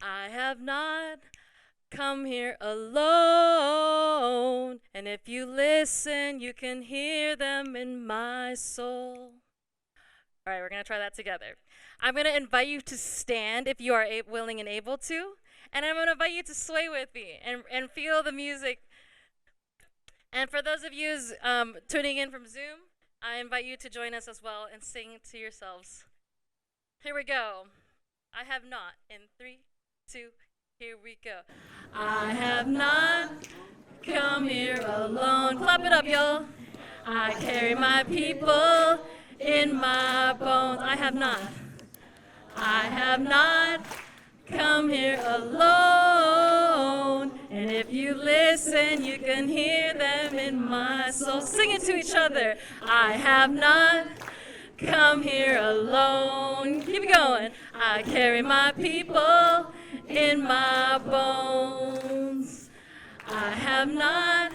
I have not come here alone, and if you listen, you can hear them in my soul. All right, we're gonna try that together. I'm gonna invite you to stand if you are willing and able to, and I'm gonna invite you to sway with me and feel the music. And for those of you tuning in from Zoom, I invite you to join us as well and sing to yourselves. Here we go. I have not. In 3, 2, here we go. I have not come here alone. Clap it up, y'all. I carry my people in my bones. I have not come here alone. And if you listen, you can hear them in my soul. Sing it to each other. I have not come here alone. Keep it going. I carry my people in my bones. I have not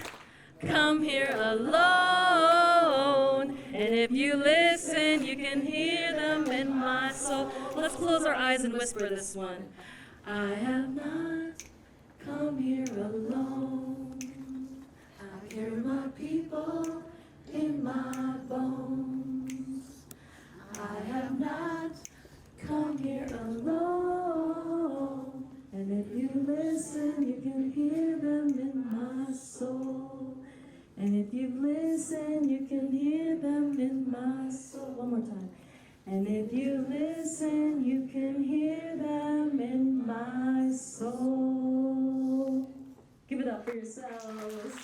come here alone. And if you listen, you can hear them in my soul. Let's close our eyes and whisper this one. I have not come here alone. I carry my people in my bones. I have not come here alone. And if you listen, you can hear them in my soul. And if you listen, you can hear them in my soul. One more time. And if you listen, you can hear them in my soul. Give it up for yourselves.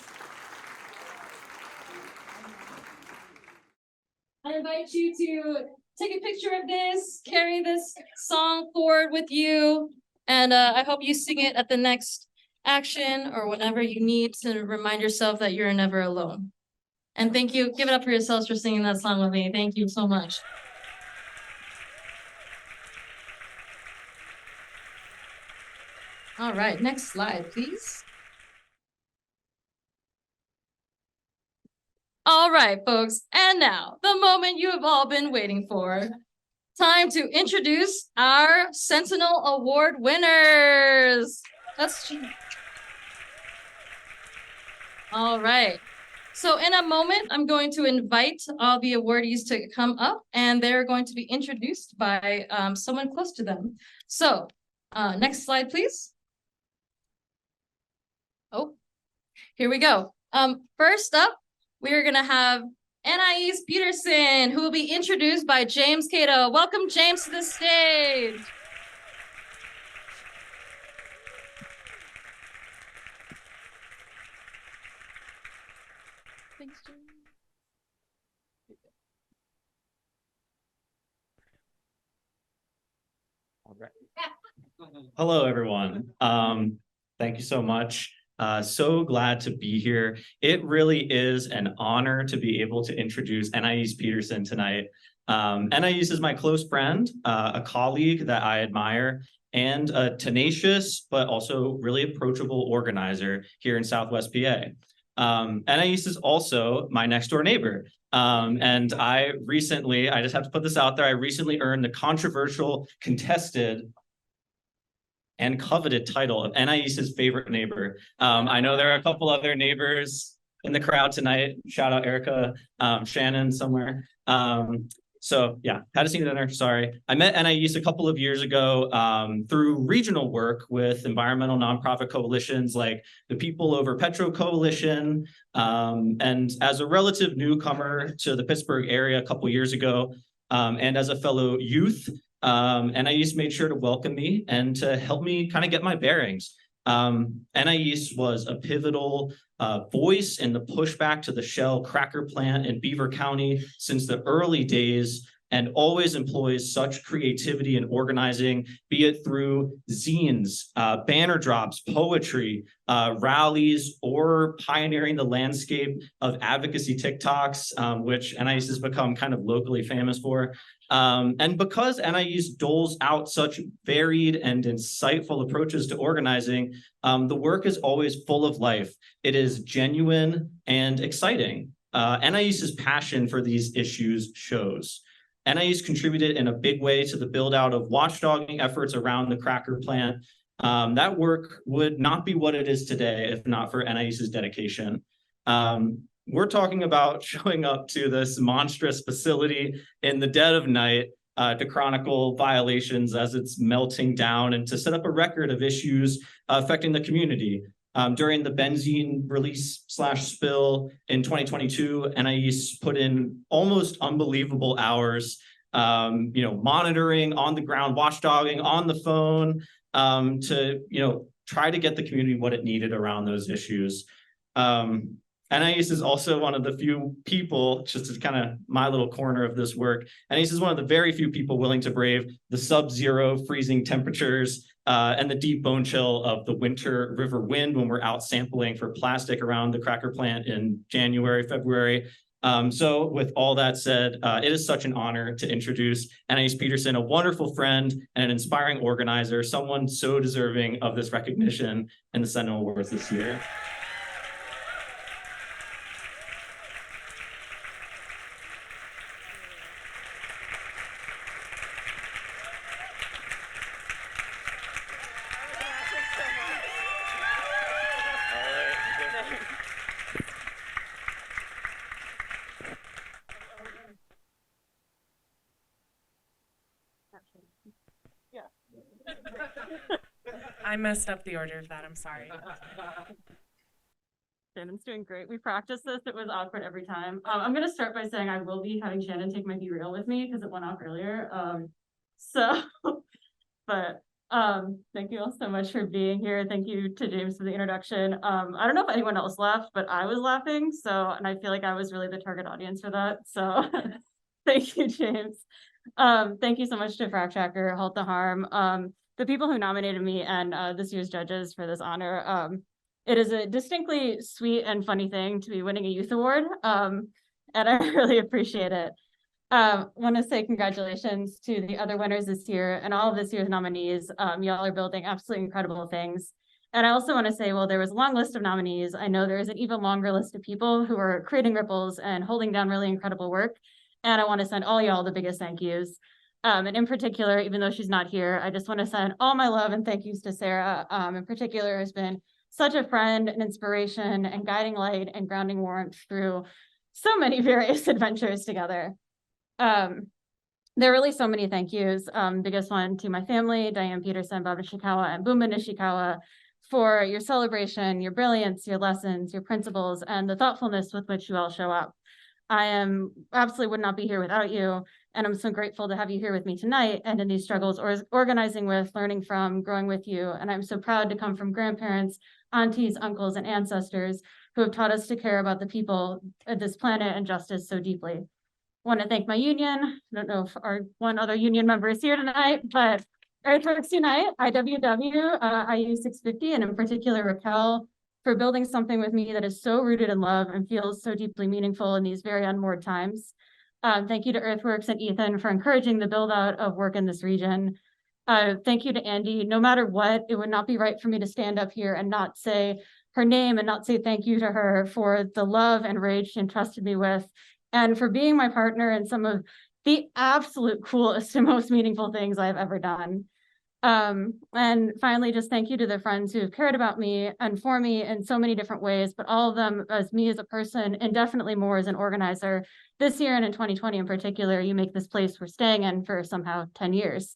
I invite you to take a picture of this, carry this song forward with you, and I hope you sing it at the next action or whenever you need to remind yourself that you're never alone. And thank you. Give it up for yourselves for singing that song with me. Thank you so much. All right, next slide, please. All right, folks, and now the moment you have all been waiting for. Time to introduce our Sentinel Award winners. All right. So in a moment, I'm going to invite all the awardees to come up, and they're going to be introduced by someone close to them. So next slide, please. Oh, here we go. First up, we are going to have Anaïs Peterson, who will be introduced by James Cato. Welcome, James, to the stage. Thanks, James. All right. Hello, everyone. Thank you so much. So glad to be here. It really is an honor to be able to introduce Anaïs Peterson tonight. Anaïs is my close friend, a colleague that I admire, and a tenacious but also really approachable organizer here in Southwest PA. Anaïs is also my next door neighbor. And I just have to put this out there, I recently earned the controversial, contested, and coveted title of Anaïs's favorite neighbor. I know there are a couple other neighbors in the crowd tonight. Shout out Erica, Shannon somewhere. So yeah, had a sing dinner, sorry. I met Anaïs a couple of years ago through regional work with environmental nonprofit coalitions like the People Over Petro Coalition. And as a relative newcomer to the Pittsburgh area a couple years ago, and as a fellow youth, Anaïs made sure to welcome me and to help me kind of get my bearings. Anaïs was a pivotal voice in the pushback to the Shell cracker plant in Beaver County since the early days, and always employs such creativity and organizing, be it through zines, banner drops, poetry, rallies, or pioneering the landscape of advocacy TikToks, which Anaïs has become kind of locally famous for. And because Anaïs doles out such varied and insightful approaches to organizing, the work is always full of life. It is genuine and exciting. Anaïs's passion for these issues shows. Anaïs contributed in a big way to the build out of watchdogging efforts around the cracker plant. That work would not be what it is today if not for Anaïs's dedication. We're talking about showing up to this monstrous facility in the dead of night to chronicle violations as it's melting down and to set up a record of issues affecting the community. During the benzene release / spill in 2022, Anaïs put in almost unbelievable hours, monitoring, on the ground, watchdogging, on the phone, to, try to get the community what it needed around those issues. Anaïs is also one of the few people, just to kind of my little corner of this work, Anaïs is one of the very few people willing to brave the sub-zero freezing temperatures and the deep bone chill of the winter river wind when we're out sampling for plastic around the cracker plant in January, February. So with all that said, it is such an honor to introduce Anaïs Peterson, a wonderful friend and an inspiring organizer, someone so deserving of this recognition in the Sentinel Awards this year. I messed up the order of that, I'm sorry. Shannon's doing great. We practiced this. It was awkward every time. I'm going to start by saying I will be having Shannon take my Be Real with me because it went off earlier. Thank you all so much for being here. Thank you to James for the introduction. I don't know if anyone else laughed, but I was laughing. And I feel like I was really the target audience for that. So thank you, James. Thank you so much to FracTracker, Halt the Harm, the people who nominated me and this year's judges for this honor. It is a distinctly sweet and funny thing to be winning a youth award, and I really appreciate it. Want to say congratulations to the other winners this year and all of this year's nominees. Y'all are building absolutely incredible things. And I also want to say, well, there was a long list of nominees. I know there is an even longer list of people who are creating ripples and holding down really incredible work. And I want to send all y'all the biggest thank yous. And in particular, even though she's not here, I just want to send all my love and thank yous to Sarah. In particular, has been such a friend, an inspiration, and guiding light and grounding warmth through so many various adventures together. There are really so many thank yous. Biggest one to my family, Diane Peterson, Bob Nishikawa, and Boomba Nishikawa, for your celebration, your brilliance, your lessons, your principles, and the thoughtfulness with which you all show up. I absolutely would not be here without you, and I'm so grateful to have you here with me tonight and in these struggles, or organizing with, learning from, growing with you. And I'm so proud to come from grandparents, aunties, uncles, and ancestors who have taught us to care about the people of this planet and justice so deeply. I want to thank my union. I don't know if our one other union member is here tonight, but Earthworks Unite, IWW, IU 650, and in particular Raquel, for building something with me that is so rooted in love and feels so deeply meaningful in these very unmoored times. Thank you to Earthworks and Ethan for encouraging the build out of work in this region. Thank you to Andy. No matter what, it would not be right for me to stand up here and not say her name and not say thank you to her for the love and rage she entrusted me with, and for being my partner in some of the absolute coolest and most meaningful things I've ever done. And finally, just thank you to the friends who have cared about me and for me in so many different ways, but all of them as me as a person and definitely more as an organizer. This year and in 2020 in particular, you make this place we're staying in for somehow 10 years.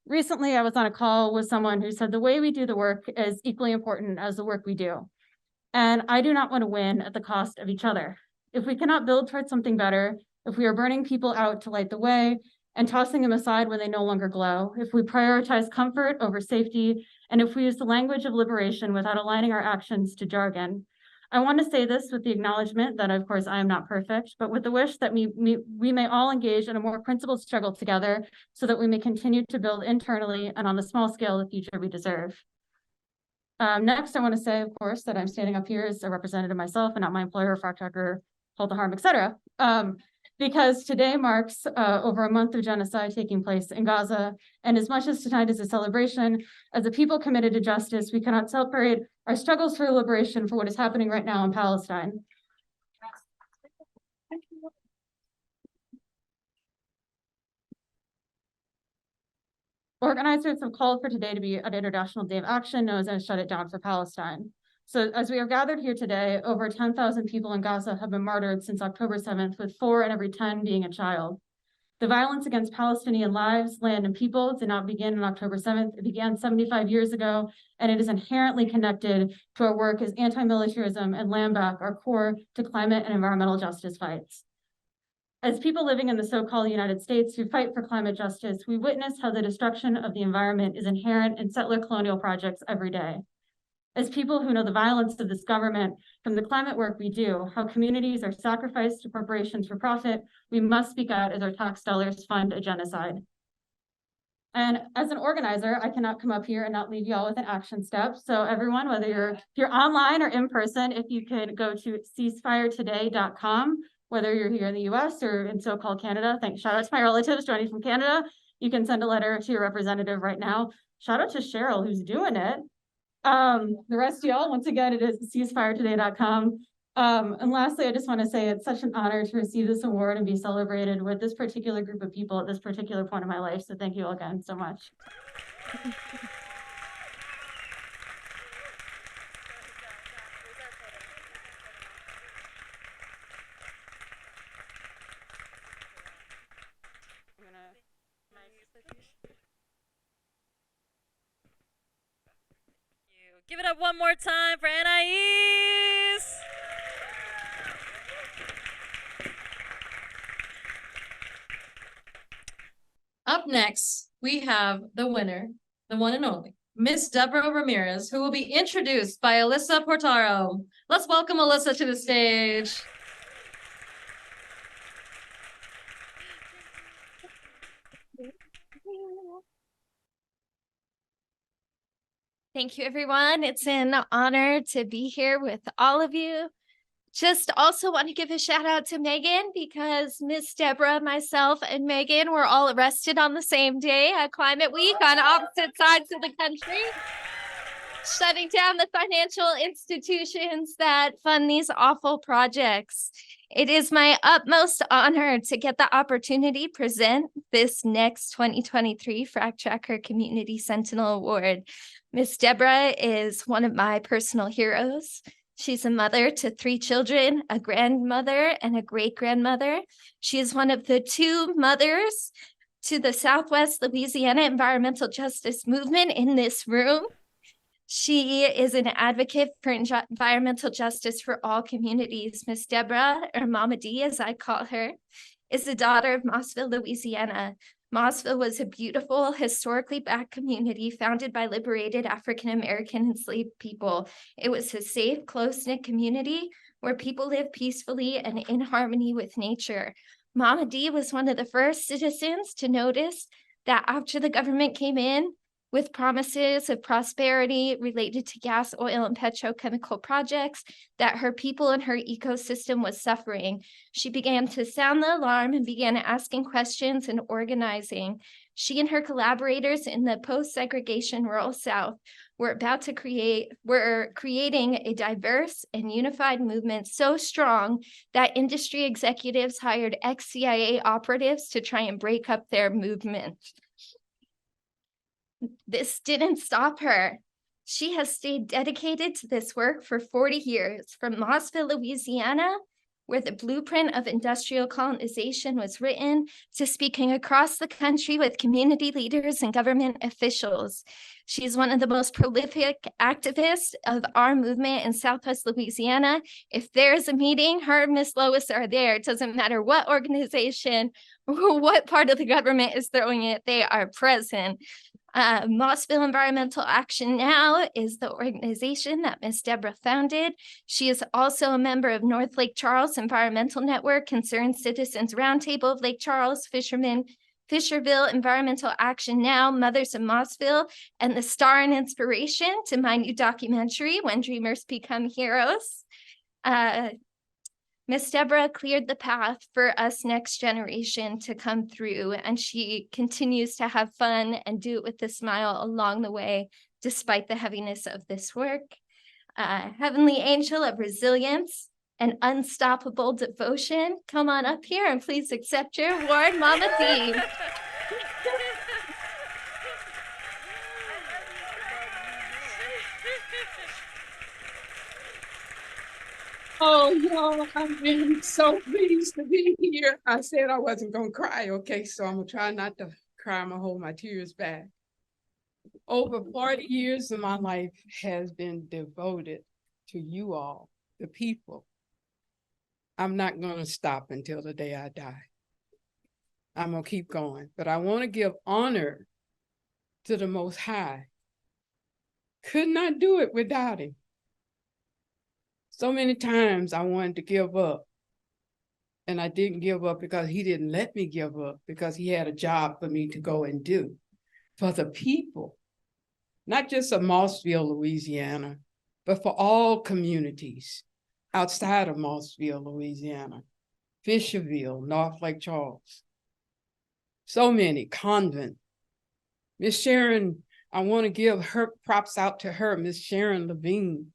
Recently, I was on a call with someone who said the way we do the work is equally important as the work we do. And I do not want to win at the cost of each other. If we cannot build towards something better, if we are burning people out to light the way, and tossing them aside when they no longer glow, if we prioritize comfort over safety, and if we use the language of liberation without aligning our actions to jargon. I want to say this with the acknowledgement that, of course, I am not perfect, but with the wish that we may all engage in a more principled struggle together so that we may continue to build internally and on the small scale the future we deserve. Next, I want to say, of course, that I'm standing up here as a representative myself and not my employer, FracTracker, Halt the Harm, etc. Because today marks over a month of genocide taking place in Gaza. And as much as tonight is a celebration, as a people committed to justice, we cannot celebrate our struggles for liberation for what is happening right now in Palestine. Organizers have called for today to be an International Day of Action known as Shut It Down for Palestine. So as we are gathered here today, over 10,000 people in Gaza have been martyred since October 7th, with 4 in every 10 being a child. The violence against Palestinian lives, land, and people did not begin on October 7th. It began 75 years ago, and it is inherently connected to our work as anti-militarism and land back are core to climate and environmental justice fights. As people living in the so-called United States who fight for climate justice, we witness how the destruction of the environment is inherent in settler colonial projects every day. As people who know the violence of this government from the climate work we do, how communities are sacrificed to corporations for profit, we must speak out as our tax dollars fund a genocide. And as an organizer, I cannot come up here and not leave y'all with an action step. So everyone, whether you're online or in person, if you could go to ceasefiretoday.com, whether you're here in the US or in so-called Canada, shout out to my relatives joining from Canada. You can send a letter to your representative right now. Shout out to Cheryl, who's doing it. The rest of y'all, once again, it is ceasefiretoday.com. And lastly, I just want to say it's such an honor to receive this award and be celebrated with this particular group of people at this particular point in my life. So thank you all again so much. Give it up one more time for Anaïs. Up next, we have the winner, the one and only, Miss Debra Ramirez, who will be introduced by Alyssa Portaro. Let's welcome Alyssa to the stage. Thank you, everyone. It's an honor to be here with all of you. Just also want to give a shout out to Megan, because Miss Debra, myself, and Megan were all arrested on the same day at Climate Week on opposite sides of the country, shutting down the financial institutions that fund these awful projects. It is my utmost honor to get the opportunity to present this next 2023 FracTracker Community Sentinel Award. Miss Debra is one of my personal heroes. She's a mother to 3 children, a grandmother, and a great-grandmother. She is one of the 2 mothers to the Southwest Louisiana environmental justice movement in this room. She is an advocate for environmental justice for all communities. Miss Debra, or Mama D as I call her, is the daughter of Mossville, Louisiana. Mossville was a beautiful, historically Black community founded by liberated African-American enslaved people. It was a safe, close-knit community where people lived peacefully and in harmony with nature. Mama D was one of the first citizens to notice that after the government came in with promises of prosperity related to gas, oil, and petrochemical projects, that her people and her ecosystem was suffering. She began to sound the alarm and began asking questions and organizing. She and her collaborators in the post-segregation rural South were creating a diverse and unified movement so strong that industry executives hired ex-CIA operatives to try and break up their movement. This didn't stop her. She has stayed dedicated to this work for 40 years, from Mossville, Louisiana, where the blueprint of industrial colonization was written, to speaking across the country with community leaders and government officials. She's one of the most prolific activists of our movement in Southwest Louisiana. If there's a meeting, her and Miss Lois are there. It doesn't matter what organization or what part of the government is throwing it, they are present. Mossville Environmental Action Now is the organization that Miss Debra founded. She is also a member of North Lake Charles Environmental Network, Concerned Citizens Roundtable of Lake Charles, Fisherville Environmental Action Now, Mothers of Mossville, and the star and inspiration to my new documentary, When Dreamers Become Heroes. Miss Debra cleared the path for us next generation to come through, and she continues to have fun and do it with a smile along the way, despite the heaviness of this work. Heavenly angel of resilience and unstoppable devotion, come on up here and please accept your award, Mama D. Oh, y'all, I've been so pleased to be here. I said I wasn't gonna cry, okay, so I'm gonna try not to cry. I'm gonna hold my tears back. Over 40 years of my life has been devoted to you all, the people. I'm not gonna stop until the day I die. I'm gonna keep going, but I wanna give honor to the Most High. Could not do it without him. So many times I wanted to give up, and I didn't give up because he didn't let me give up, because he had a job for me to go and do for the people, not just of Mossville, Louisiana, but for all communities outside of Mossville, Louisiana, Fisherville, North Lake Charles, so many, Convent. Miss Sharon, I want to give her props out to her, Miss Sharon Levine,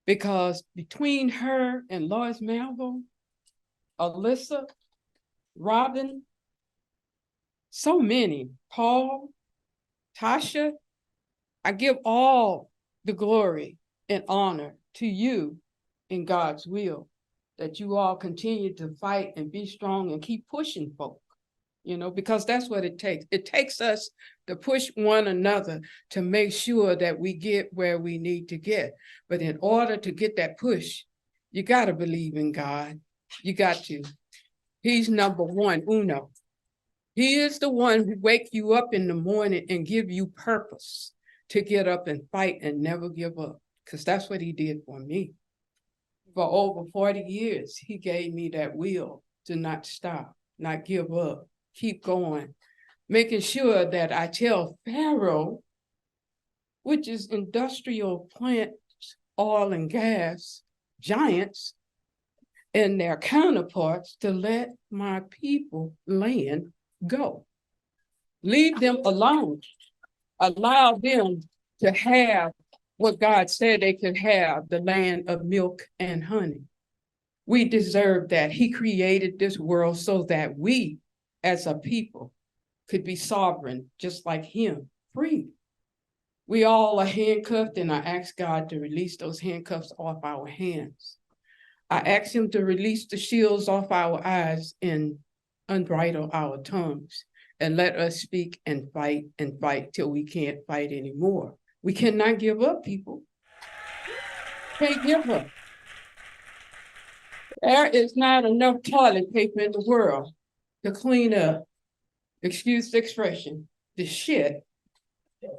because between her and Lois Malvo, Alyssa, Robin, so many, Paul, Tasha, I give all the glory and honor to you in God's will, that you all continue to fight and be strong and keep pushing folk, you know, because that's what it takes. It takes us to push one another to make sure that we get where we need to get. But in order to get that push, you got to believe in God. You got to. He's number one, uno. He is the one who wake you up in the morning and give you purpose to get up and fight and never give up, because that's what he did for me. For over 40 years, he gave me that will to not stop, not give up, keep going, making sure that I tell Pharaoh, which is industrial plants, oil and gas giants, and their counterparts, to let my people land go. Leave them alone. Allow them to have what God said they could have, the land of milk and honey. We deserve that. He created this world so that we, as a people, could be sovereign, just like him, free. We all are handcuffed, and I ask God to release those handcuffs off our hands. I ask him to release the shields off our eyes and unbridle our tongues, and let us speak and fight till we can't fight anymore. We cannot give up, people. Can't give up. There is not enough toilet paper in the world to clean up, excuse the expression, the shit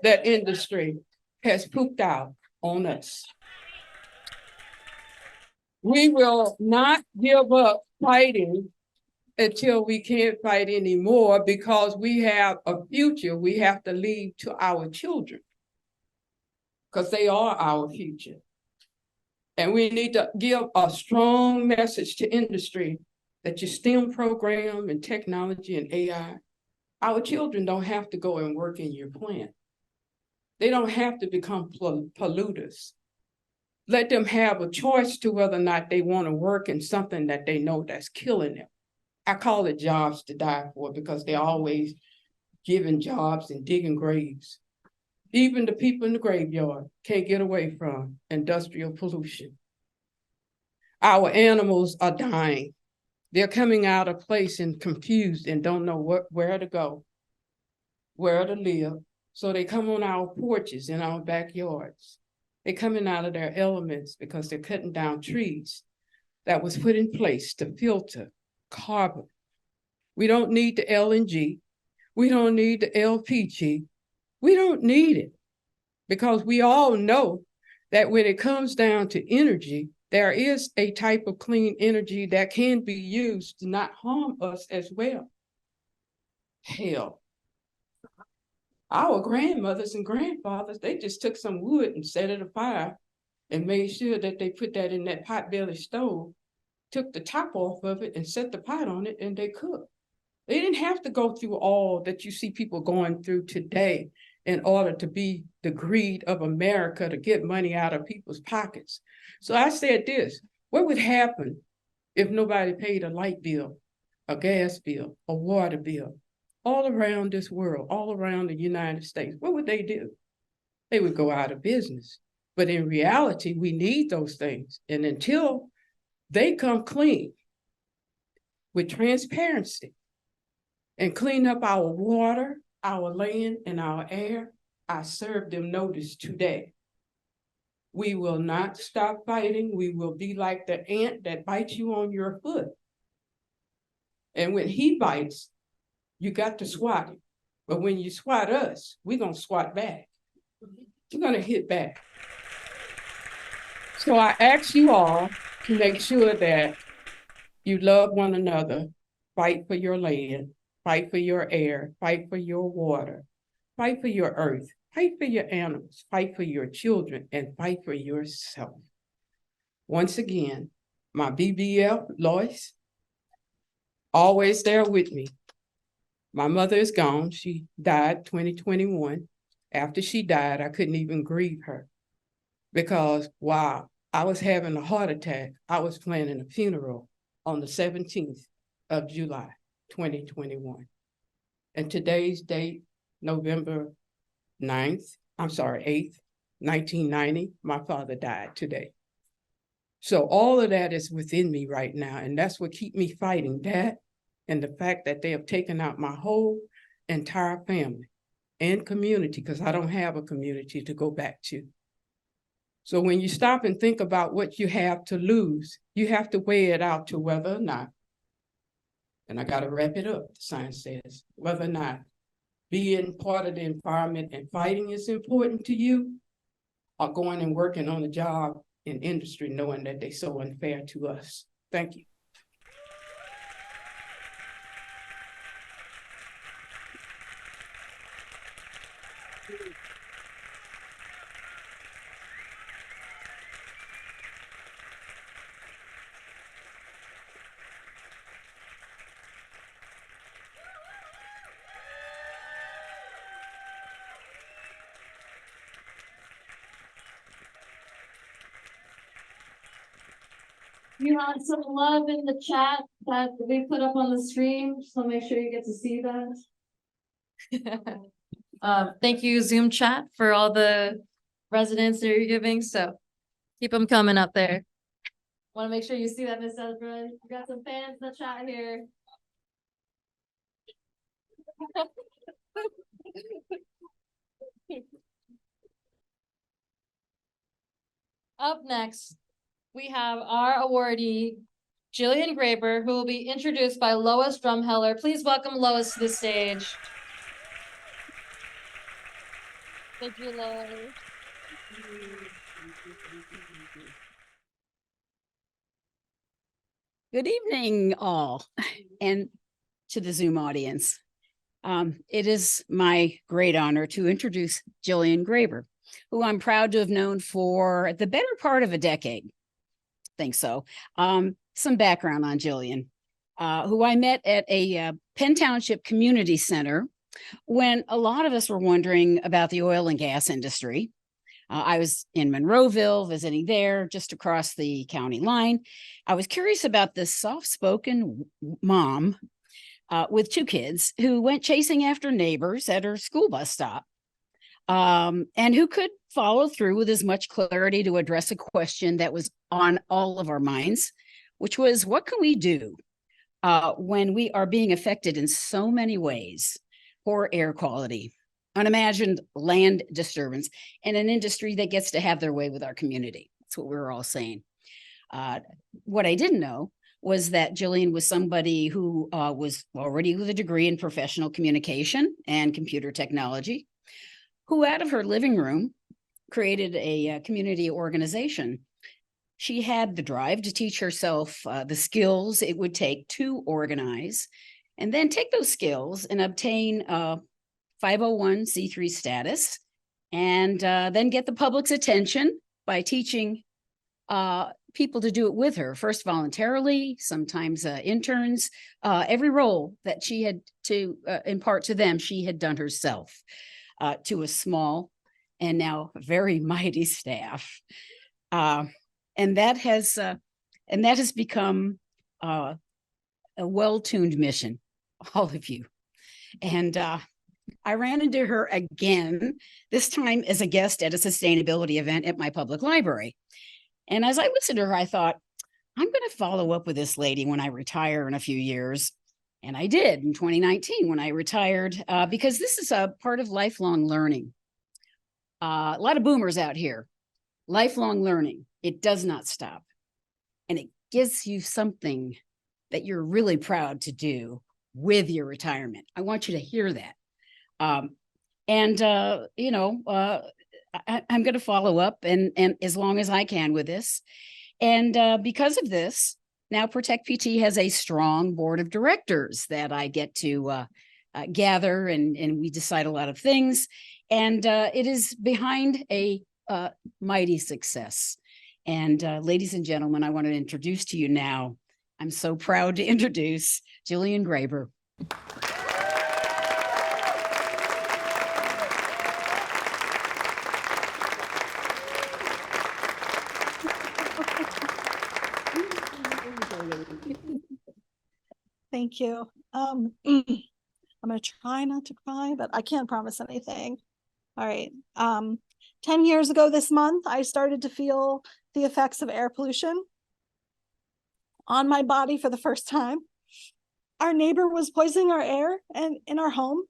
that industry has pooped out on us. We will not give up fighting until we can't fight anymore, because we have a future we have to leave to our children, because they are our future. And we need to give a strong message to industry that your STEM program and technology and AI, our children don't have to go and work in your plant. They don't have to become polluters. Let them have a choice to whether or not they want to work in something that they know that's killing them. I call it jobs to die for, because they're always giving jobs and digging graves. Even the people in the graveyard can't get away from industrial pollution. Our animals are dying. They're coming out of place and confused and don't know where to go, where to live. So they come on our porches in our backyards. They're coming out of their elements because they're cutting down trees that was put in place to filter carbon. We don't need the LNG. We don't need the LPG. We don't need it, because we all know that when it comes down to energy, there is a type of clean energy that can be used to not harm us as well. Hell, our grandmothers and grandfathers, they just took some wood and set it afire and made sure that they put that in that potbelly stove, took the top off of it and set the pot on it, and they cooked. They didn't have to go through all that you see people going through today in order to be the greed of America to get money out of people's pockets. So I said this, what would happen if nobody paid a light bill, a gas bill, a water bill, all around this world, all around the United States? What would they do? They would go out of business. But in reality, we need those things. And until They come clean with transparency and clean up our water, our land, and our air. I serve them notice today. We will not stop fighting. We will be like the ant that bites you on your foot. And when he bites, you got to swat him. But when you swat us, we're gonna swat back. We're gonna hit back. So I ask you all to make sure that you love one another, fight for your land, fight for your air, fight for your water, fight for your earth, fight for your animals, fight for your children, and fight for yourself. Once again, my BBL, Lois, always there with me. My mother is gone. She died 2021. After she died, I couldn't even grieve her because while I was having a heart attack, I was planning a funeral on the 17th of July, 2021. And today's date, November 8th, 1990, my father died today. So all of that is within me right now, and that's what keeps me fighting, that and the fact that they have taken out my whole entire family and community, because I don't have a community to go back to. So when you stop and think about what you have to lose, you have to weigh it out to whether or not, and I got to wrap it up, the sign says, whether or not being part of the environment and fighting is important to you, or going and working on a job in industry knowing that they're so unfair to us. Thank you. You have some love in the chat that we put up on the screen, so make sure you get to see that. Thank you, Zoom chat, for all the residents that you're giving, so keep them coming up there. Want to make sure you see that, Miss Ezra. We got some fans in the chat here. Up next, we have our awardee, Gillian Graber, who will be introduced by Lois Drumheller. Please welcome Lois to the stage. Thank you, Lois. Good evening, all, and to the Zoom audience. It is my great honor to introduce Gillian Graber, who I'm proud to have known for the better part of a decade. I think so. Some background on Gillian, who I met at a Penn Township Community Center when a lot of us were wondering about the oil and gas industry. I was in Monroeville visiting there, just across the county line. I was curious about this soft-spoken mom with two kids who went chasing after neighbors at her school bus stop, and who could follow through with as much clarity to address a question that was on all of our minds, which was, what can we do when we are being affected in so many ways? Poor air quality, unimagined land disturbance, and an industry that gets to have their way with our community. That's what we were all saying. What I didn't know was that Gillian was somebody who was already with a degree in professional communication and computer technology, who out of her living room created a community organization. She had the drive to teach herself the skills it would take to organize, and then take those skills and obtain 501c3 status, and then get the public's attention by teaching people to do it with her, first voluntarily, sometimes interns. Every role that she had to impart to them, she had done herself, to a small and now very mighty staff. And that has become a well-tuned mission, all of you. And I ran into her again, this time as a guest at a sustainability event at my public library. And as I listened to her, I thought, I'm going to follow up with this lady when I retire in a few years. And I did in 2019 when I retired, because this is a part of lifelong learning. A lot of boomers out here. Lifelong learning, it does not stop. And it gives you something that you're really proud to do with your retirement. I want you to hear that. I'm going to follow up and as long as I can with this. And because of this, now Protect PT has a strong board of directors that I get to gather and we decide a lot of things. And it is behind a mighty success. And ladies and gentlemen, I want to introduce to you now, I'm so proud to introduce Gillian Graber. Thank you. I'm going to try not to cry, but I can't promise anything. All right. 10 years ago this month, I started to feel the effects of air pollution on my body for the first time. Our neighbor was poisoning our air and in our home.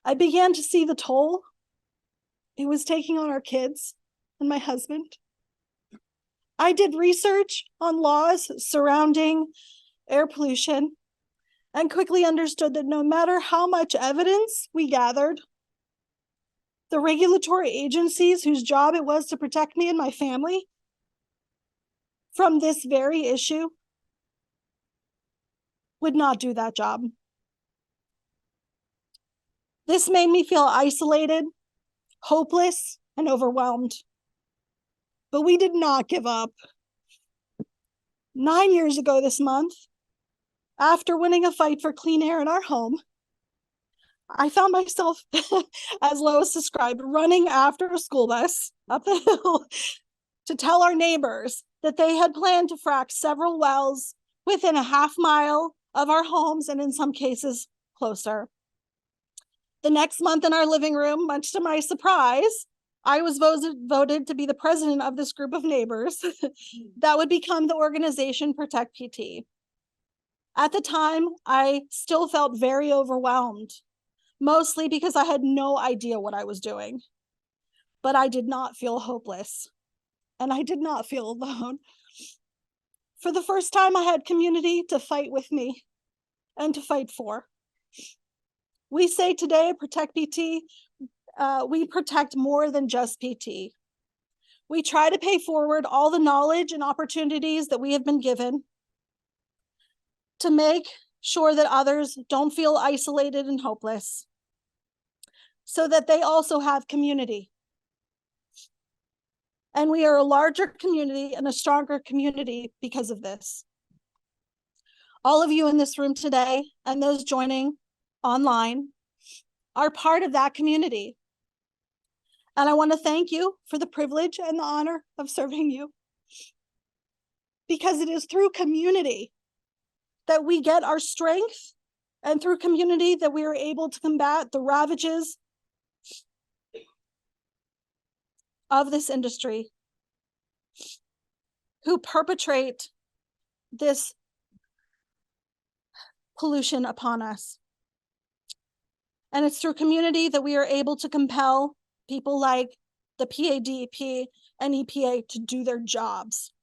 I began to see the toll it was taking on our kids and my husband. I did research on laws surrounding air pollution and quickly understood that no matter how much evidence we gathered, the regulatory agencies whose job it was to protect me and my family from this very issue would not do that job. This made me feel isolated, hopeless, and overwhelmed. But we did not give up. 9 years ago this month, after winning a fight for clean air in our home, I found myself, as Lois described, running after a school bus up the hill to tell our neighbors that they had planned to frack several wells within a half mile of our homes and in some cases closer. The next month in our living room, much to my surprise, I was voted to be the president of this group of neighbors that would become the organization Protect PT. At the time, I still felt very overwhelmed, mostly because I had no idea what I was doing. But I did not feel hopeless, and I did not feel alone. For the first time, I had community to fight with me and to fight for. We say today at Protect PT, we protect more than just PT. We try to pay forward all the knowledge and opportunities that we have been given to make sure that others don't feel isolated and hopeless, so that they also have community. And we are a larger community and a stronger community because of this. All of you in this room today and those joining online are part of that community. And I want to thank you for the privilege and the honor of serving you, because it is through community that we get our strength, and through community that we are able to combat the ravages of this industry who perpetrate this pollution upon us. And it's through community that we are able to compel people like the PADEP and EPA to do their jobs.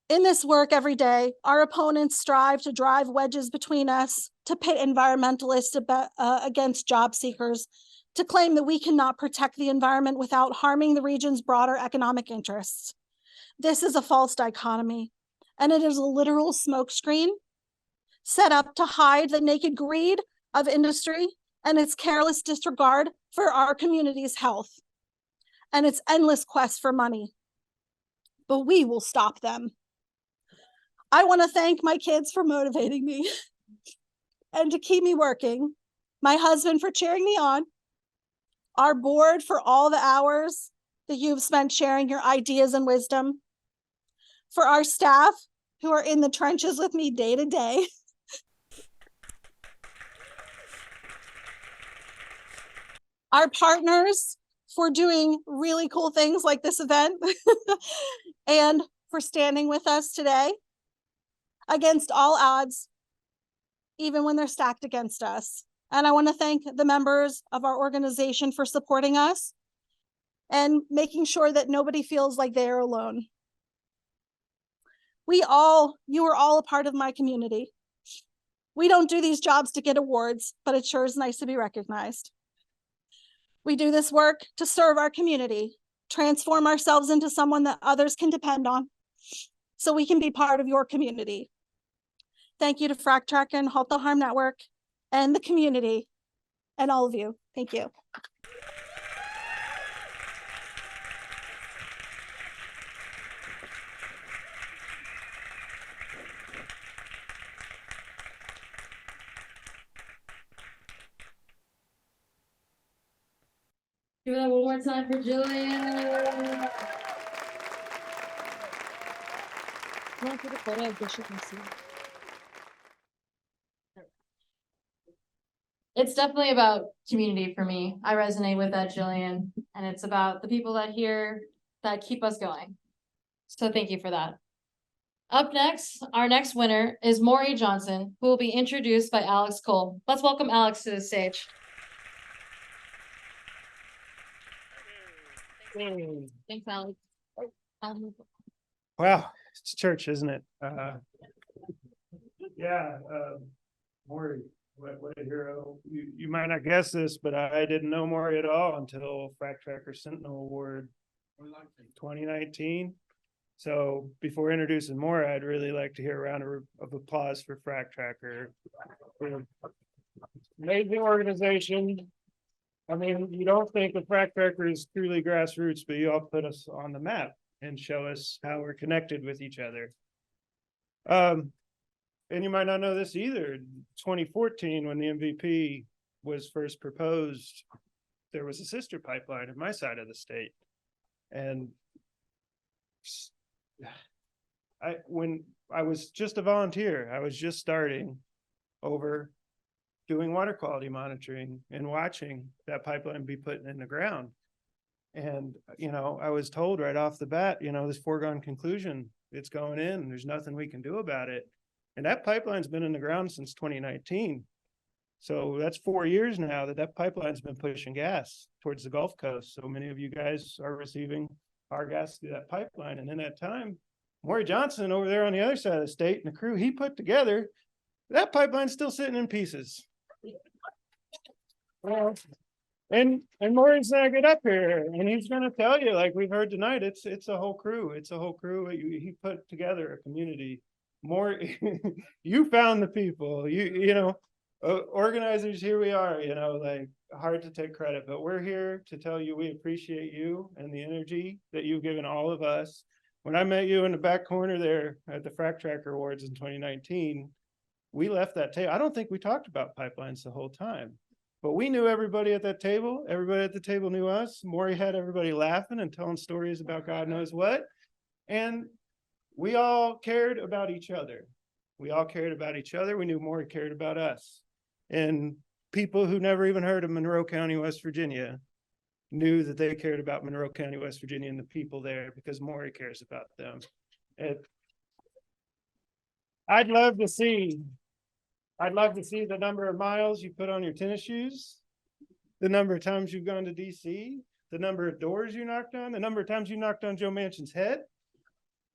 In this work every day, our opponents strive to drive wedges between us, to pit environmentalists against job seekers, to claim that we cannot protect the environment without harming the region's broader economic interests. This is a false dichotomy, and it is a literal smokescreen set up to hide the naked greed of industry and its careless disregard for our community's health and its endless quest for money. But we will stop them. I want to thank my kids for motivating me and to keep me working, my husband for cheering me on, our board for all the hours that you've spent sharing your ideas and wisdom, for our staff who are in the trenches with me day to day, our partners for doing really cool things like this event, and for standing with us today against all odds, even when they're stacked against us. And I want to thank the members of our organization for supporting us and making sure that nobody feels like they are alone. You are all a part of my community. We don't do these jobs to get awards, but it sure is nice to be recognized. We do this work to serve our community, transform ourselves into someone that others can depend on, so we can be part of your community. Thank you to FracTracker and Halt the Harm Network and the community and all of you. Thank you. Do that one more time for Gillian. It's definitely about community for me. I resonate with that, Gillian, and it's about the people that keep us going. So thank you for that. Up next, our next winner is Maury Johnson, who will be introduced by Alex Cole. Let's welcome Alex to the stage. Thanks, Alex. Wow, it's church, isn't it? Maury, what a hero. You might not guess this, but I didn't know Maury at all until FracTracker Sentinel Award 2019. So before introducing Maury, I'd really like to hear a round of applause for FracTracker. Amazing organization. I mean, you don't think of FracTracker is truly grassroots, but you all put us on the map and show us how we're connected with each other. And you might not know this either. 2014, when the MVP was first proposed, there was a sister pipeline in my side of the state. And when I was just a volunteer, I was just starting over doing water quality monitoring and watching that pipeline be put in the ground. And, I was told right off the bat, this foregone conclusion, it's going in, there's nothing we can do about it. And that pipeline's been in the ground since 2019. So that's 4 years now that pipeline's been pushing gas towards the Gulf Coast. So many of you guys are receiving our gas through that pipeline. And in that time, Maury Johnson over there on the other side of the state and the crew he put together, that pipeline's still sitting in pieces. Well, and Maury's gonna get up here and he's gonna tell you, like we've heard tonight, it's a whole crew. It's a whole crew. He put together a community. Maury, you found the people. Organizers, here we are. Like hard to take credit, but we're here to tell you we appreciate you and the energy that you've given all of us. When I met you in the back corner there at the FracTracker Awards in 2019. We left that table. I don't think we talked about pipelines the whole time, but we knew everybody at that table. Everybody at the table knew us. Maury had everybody laughing and telling stories about God knows what. And we all cared about each other. We all cared about each other. We knew Maury cared about us. And people who never even heard of Monroe County, West Virginia, knew that they cared about Monroe County, West Virginia and the people there because Maury cares about them. I'd love to see the number of miles you put on your tennis shoes, the number of times you've gone to DC, the number of doors you knocked on, the number of times you knocked on Joe Manchin's head.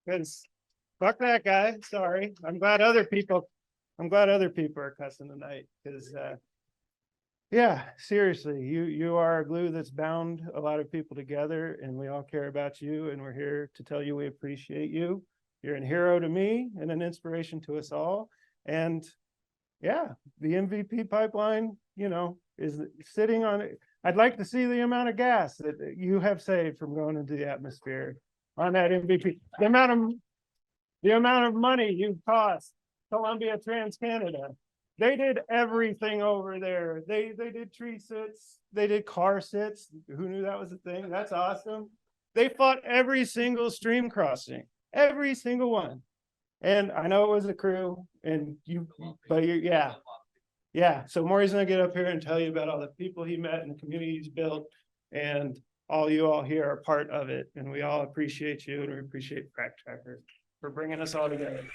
Because fuck that guy. Sorry. I'm glad other people are cussing tonight. Because yeah, seriously, you are a glue that's bound a lot of people together, and we all care about you, and we're here to tell you we appreciate you. You're a hero to me and an inspiration to us all. And yeah, the MVP pipeline, is sitting on it. I'd like to see the amount of gas that you have saved from going into the atmosphere on that MVP. The amount of money you cost Columbia TransCanada. They did everything over there. They did tree sits. They did car sits. Who knew that was a thing? That's awesome. They fought every single stream crossing, every single one. And I know it was a crew, yeah. So Maury's gonna get up here and tell you about all the people he met and the community he's built. And all you all here are part of it, and we all appreciate you, and we appreciate FracTracker for bringing us all together.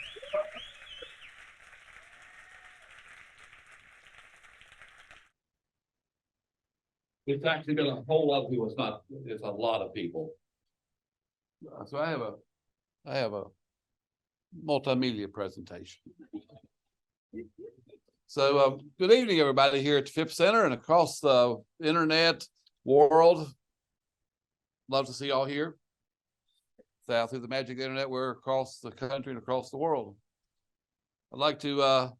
It's actually been a whole lot of people. It's a lot of people. So I have a multimedia presentation. So good evening, everybody here at the FIP Center and across the internet world. Love to see y'all here. South through the magic internet, we're across the country and across the world. I'd like to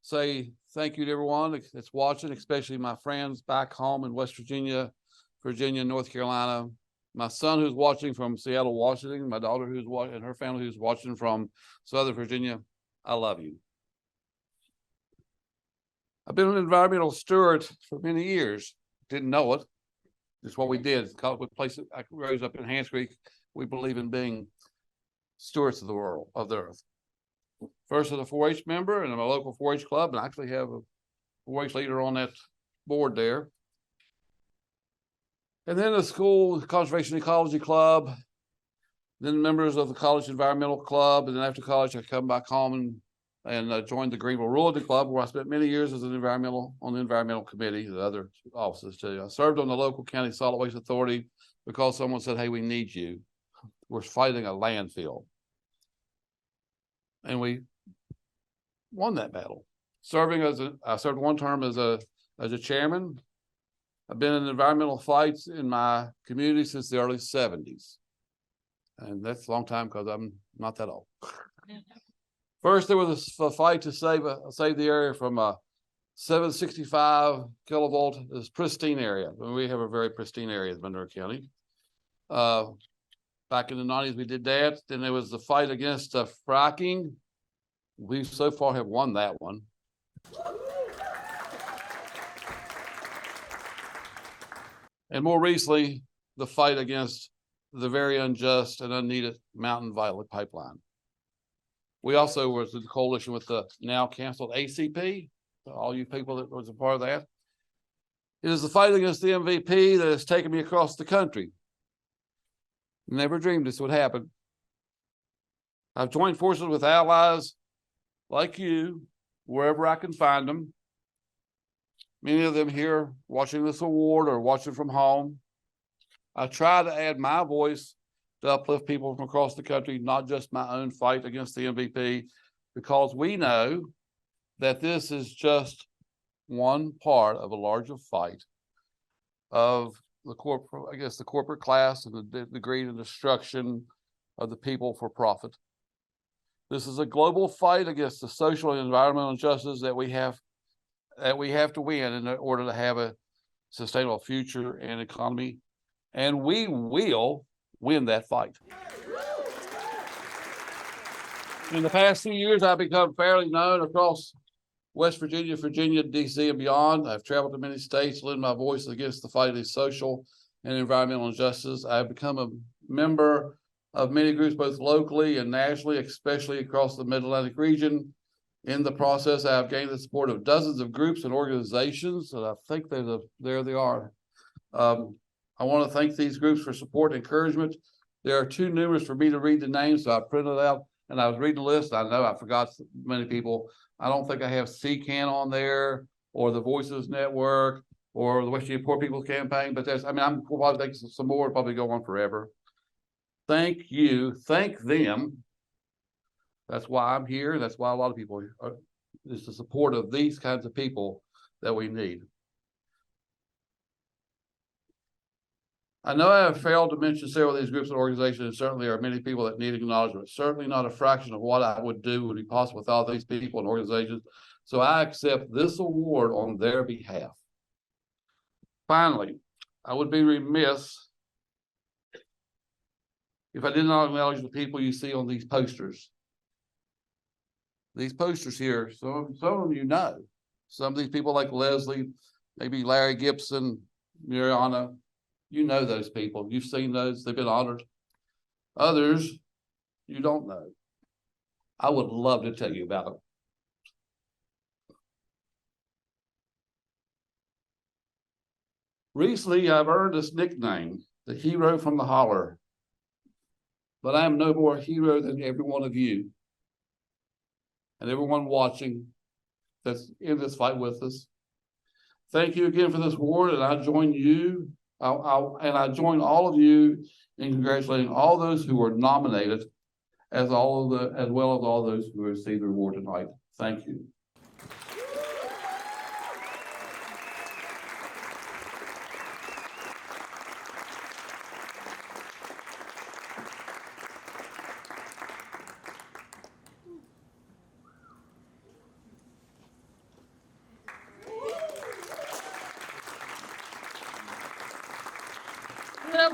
say thank you to everyone that's watching, especially my friends back home in West Virginia, North Carolina, my son who's watching from Seattle, Washington, my daughter who's watching, and her family who's watching from Southern Virginia. I love you. I've been an environmental steward for many years. Didn't know it. It's what we did. I rose up in Hans Creek. We believe in being stewards of the world, of the earth. First as a 4-H member, and I'm a local 4-H club, and I actually have a 4-H leader on that board there. And then the school conservation ecology club, then members of the college environmental club, and then after college I come back home and joined the Greenville Realty Club, where I spent many years as on the environmental committee, the other offices too. I served on the local county solid waste authority because someone said, "Hey, we need you. We're fighting a landfill." And we won that battle. I served one term as a chairman. I've been in environmental fights in my community since the early 70s. And that's a long time because I'm not that old. First, there was a fight to save the area from a 765 kilovolt, this pristine area. We have a very pristine area in Monroe County. Back in the 90s, we did that. Then there was the fight against fracking. We so far have won that one. And more recently, the fight against the very unjust and unneeded Mountain Violet Pipeline. We also was in coalition with the now canceled ACP, all you people that was a part of that. It is the fight against the MVP that has taken me across the country. Never dreamed this would happen. I've joined forces with allies like you, wherever I can find them. Many of them here watching this award or watching from home. I try to add my voice to uplift people from across the country, not just my own fight against the MVP, because we know that this is just one part of a larger fight of the corporate class and the greed and destruction of the people for profit. This is a global fight against the social and environmental injustice that we have to win in order to have a sustainable future and economy. And we will win that fight. In the past few years, I've become fairly known across West Virginia, DC, and beyond. I've traveled to many states, lending my voice against the fight against social and environmental injustice. I've become a member of many groups, both locally and nationally, especially across the Mid-Atlantic region. In the process, I have gained the support of dozens of groups and organizations, and I think there they are. I want to thank these groups for support and encouragement. There are too numerous for me to read the names, so I printed it out, and I was reading the list. I know I forgot many people. I don't think I have CCAN on there, or the Voices Network, or the West Virginia Poor People's Campaign, but I'm probably thinking some more, probably go on forever. Thank you, thank them. That's why I'm here. That's why a lot of people are. It's the support of these kinds of people that we need. I know I have failed to mention several of these groups and organizations, and certainly there are many people that need acknowledgement. Certainly not a fraction of what I would do would be possible without these people and organizations. So I accept this award on their behalf. Finally, I would be remiss if I did not acknowledge the people you see on these posters. These posters here, some of them you know. Some of these people like Leslie, maybe Larry Gibson, Mariana, you know those people. You've seen those. They've been honored. Others, you don't know. I would love to tell you about them. Recently, I've earned this nickname. the hero from the holler. But I am no more hero than every one of you and everyone watching that's in this fight with us. Thank you again for this award, and I join you, I join all of you in congratulating all those who were nominated, as well as all those who received the award tonight. Thank you.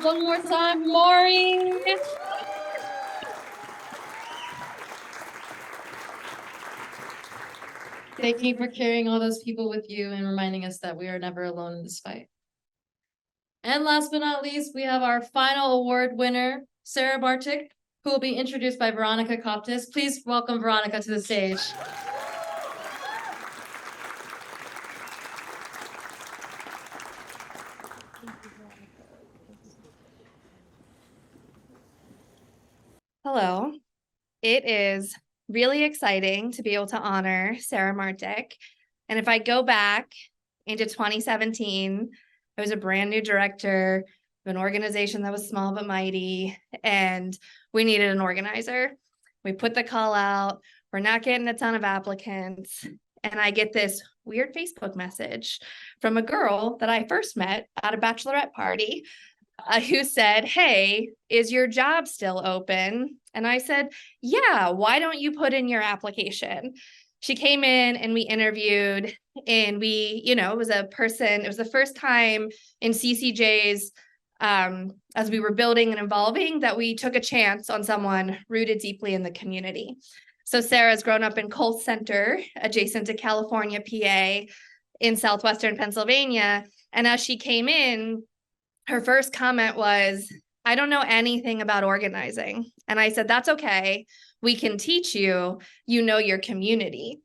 One more time, Maury. Thank you for carrying all those people with you and reminding us that we are never alone in this fight. And last but not least, we have our final award winner, Sarah Martik, who will be introduced by Veronica Coptis. Please welcome Veronica to the stage. Hello. It is really exciting to be able to honor Sarah Martik. And if I go back into 2017, I was a brand new director of an organization that was small but mighty, and we needed an organizer. We put the call out. We're not getting a ton of applicants. And I get this weird Facebook message from a girl that I first met at a bachelorette party who said, "Hey, is your job still open?" And I said, "Yeah, why don't you put in your application?" She came in and we interviewed, and it was the first time in CCJ's, as we were building and evolving, that we took a chance on someone rooted deeply in the community. So Sarah's grown up in Colt Center, adjacent to California, PA, in southwestern Pennsylvania. And as she came in, her first comment was, "I don't know anything about organizing." And I said, "That's okay. We can teach you. You know your community."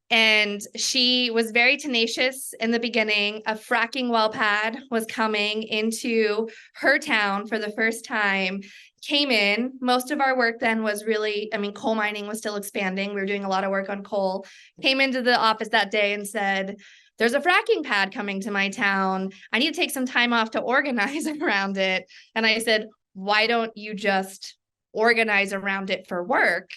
And she was very tenacious in the beginning. A fracking well pad was coming into her town for the first time, came in. Most of our work then was really, coal mining was still expanding. We were doing a lot of work on coal. Came into the office that day and said, "There's a fracking pad coming to my town. I need to take some time off to organize around it." And I said, "Why don't you just organize around it for work?"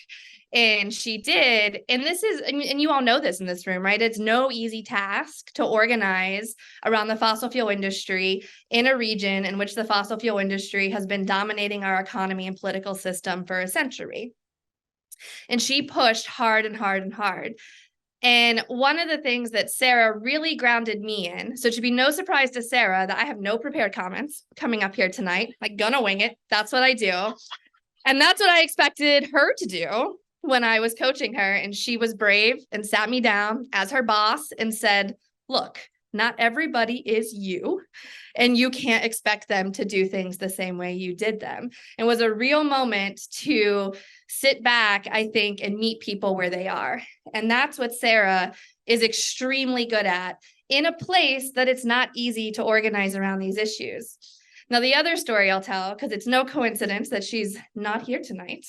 And she did. And and you all know this in this room, right? It's no easy task to organize around the fossil fuel industry in a region in which the fossil fuel industry has been dominating our economy and political system for a century. And she pushed hard and hard and hard. And one of the things that Sarah really grounded me in, so it should be no surprise to Sarah that I have no prepared comments coming up here tonight, like gonna wing it. That's what I do. And that's what I expected her to do when I was coaching her. And she was brave and sat me down as her boss and said, "Look, not everybody is you, and you can't expect them to do things the same way you did them." It was a real moment to sit back, I think, and meet people where they are. And that's what Sarah is extremely good at in a place that it's not easy to organize around these issues. Now, the other story I'll tell, because it's no coincidence that she's not here tonight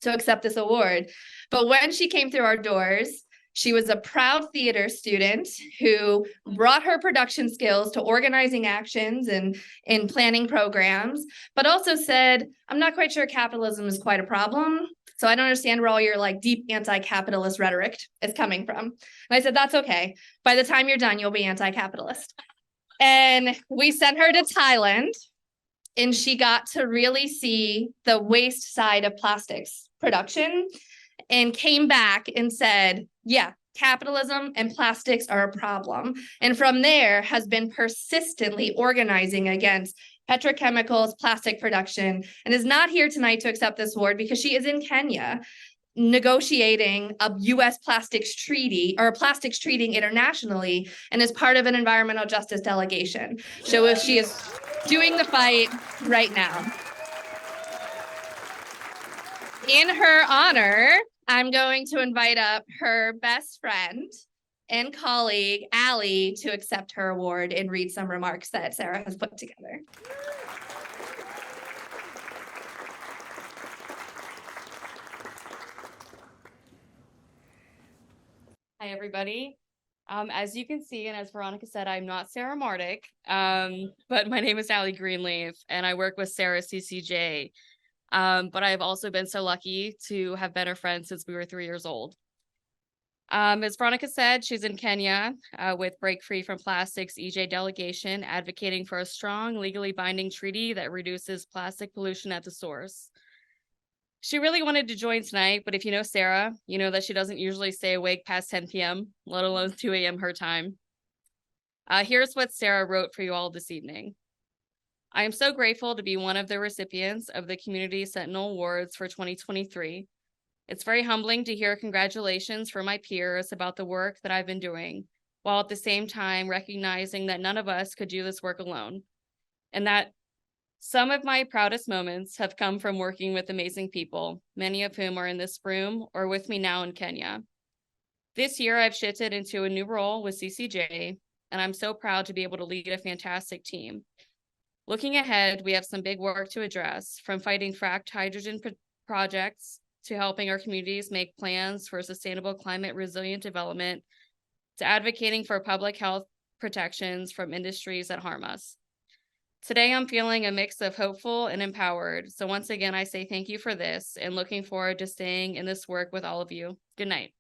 to accept this award, but when she came through our doors, she was a proud theater student who brought her production skills to organizing actions and in planning programs, but also said, "I'm not quite sure capitalism is quite a problem. So I don't understand where all your deep anti-capitalist rhetoric is coming from." And I said, "That's okay. By the time you're done, you'll be anti-capitalist." And we sent her to Thailand, and she got to really see the waste side of plastics production, and came back and said, "Yeah, capitalism and plastics are a problem." And from there has been persistently organizing against petrochemicals, plastic production, and is not here tonight to accept this award because she is in Kenya negotiating a U.S. plastics treaty or plastics treating internationally, and is part of an environmental justice delegation. So she is doing the fight right now. In her honor, I'm going to invite up her best friend, and colleague, Allie, to accept her award and read some remarks that Sarah has put together. Hi, everybody. As you can see, and as Veronica said, I'm not Sarah Martik, but my name is Allie Greenleaf, and I work with Sarah CCJ. But I've also been so lucky to have been her friend since we were 3 years old. As Veronica said, she's in Kenya with Break Free from Plastics EJ delegation, advocating for a strong, legally binding treaty that reduces plastic pollution at the source. She really wanted to join tonight, but if you know Sarah, you know that she doesn't usually stay awake past 10 p.m., let alone 2 a.m. her time. Here's what Sarah wrote for you all this evening. I am so grateful to be one of the recipients of the Community Sentinel Awards for 2023. It's very humbling to hear congratulations from my peers about the work that I've been doing, while at the same time recognizing that none of us could do this work alone, and that some of my proudest moments have come from working with amazing people, many of whom are in this room or with me now in Kenya. This year, I've shifted into a new role with CCJ, and I'm so proud to be able to lead a fantastic team. Looking ahead, we have some big work to address, from fighting fracked hydrogen projects to helping our communities make plans for sustainable climate resilient development, to advocating for public health protections from industries that harm us. Today, I'm feeling a mix of hopeful and empowered. So once again, I say thank you for this and looking forward to staying in this work with all of you. Good night.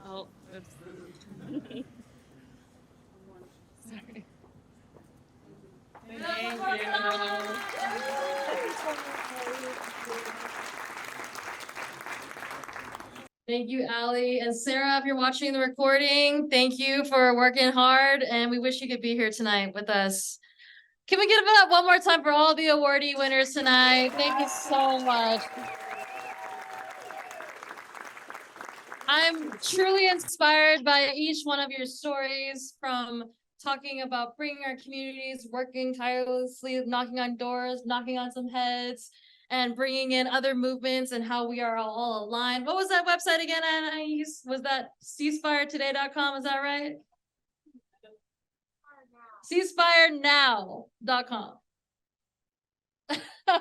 Oh, oops. Sorry. Thank you, Allie. And Sarah, if you're watching the recording, thank you for working hard, and we wish you could be here tonight with us. Can we give it up one more time for all the awardee winners tonight? Thank you so much. I'm truly inspired by each one of your stories, from talking about bringing our communities, working tirelessly, knocking on doors, knocking on some heads, and bringing in other movements and how we are all aligned. What was that website again, Anaïs? Was that ceasefiretoday.com? Is that right? ceasefirenow.com.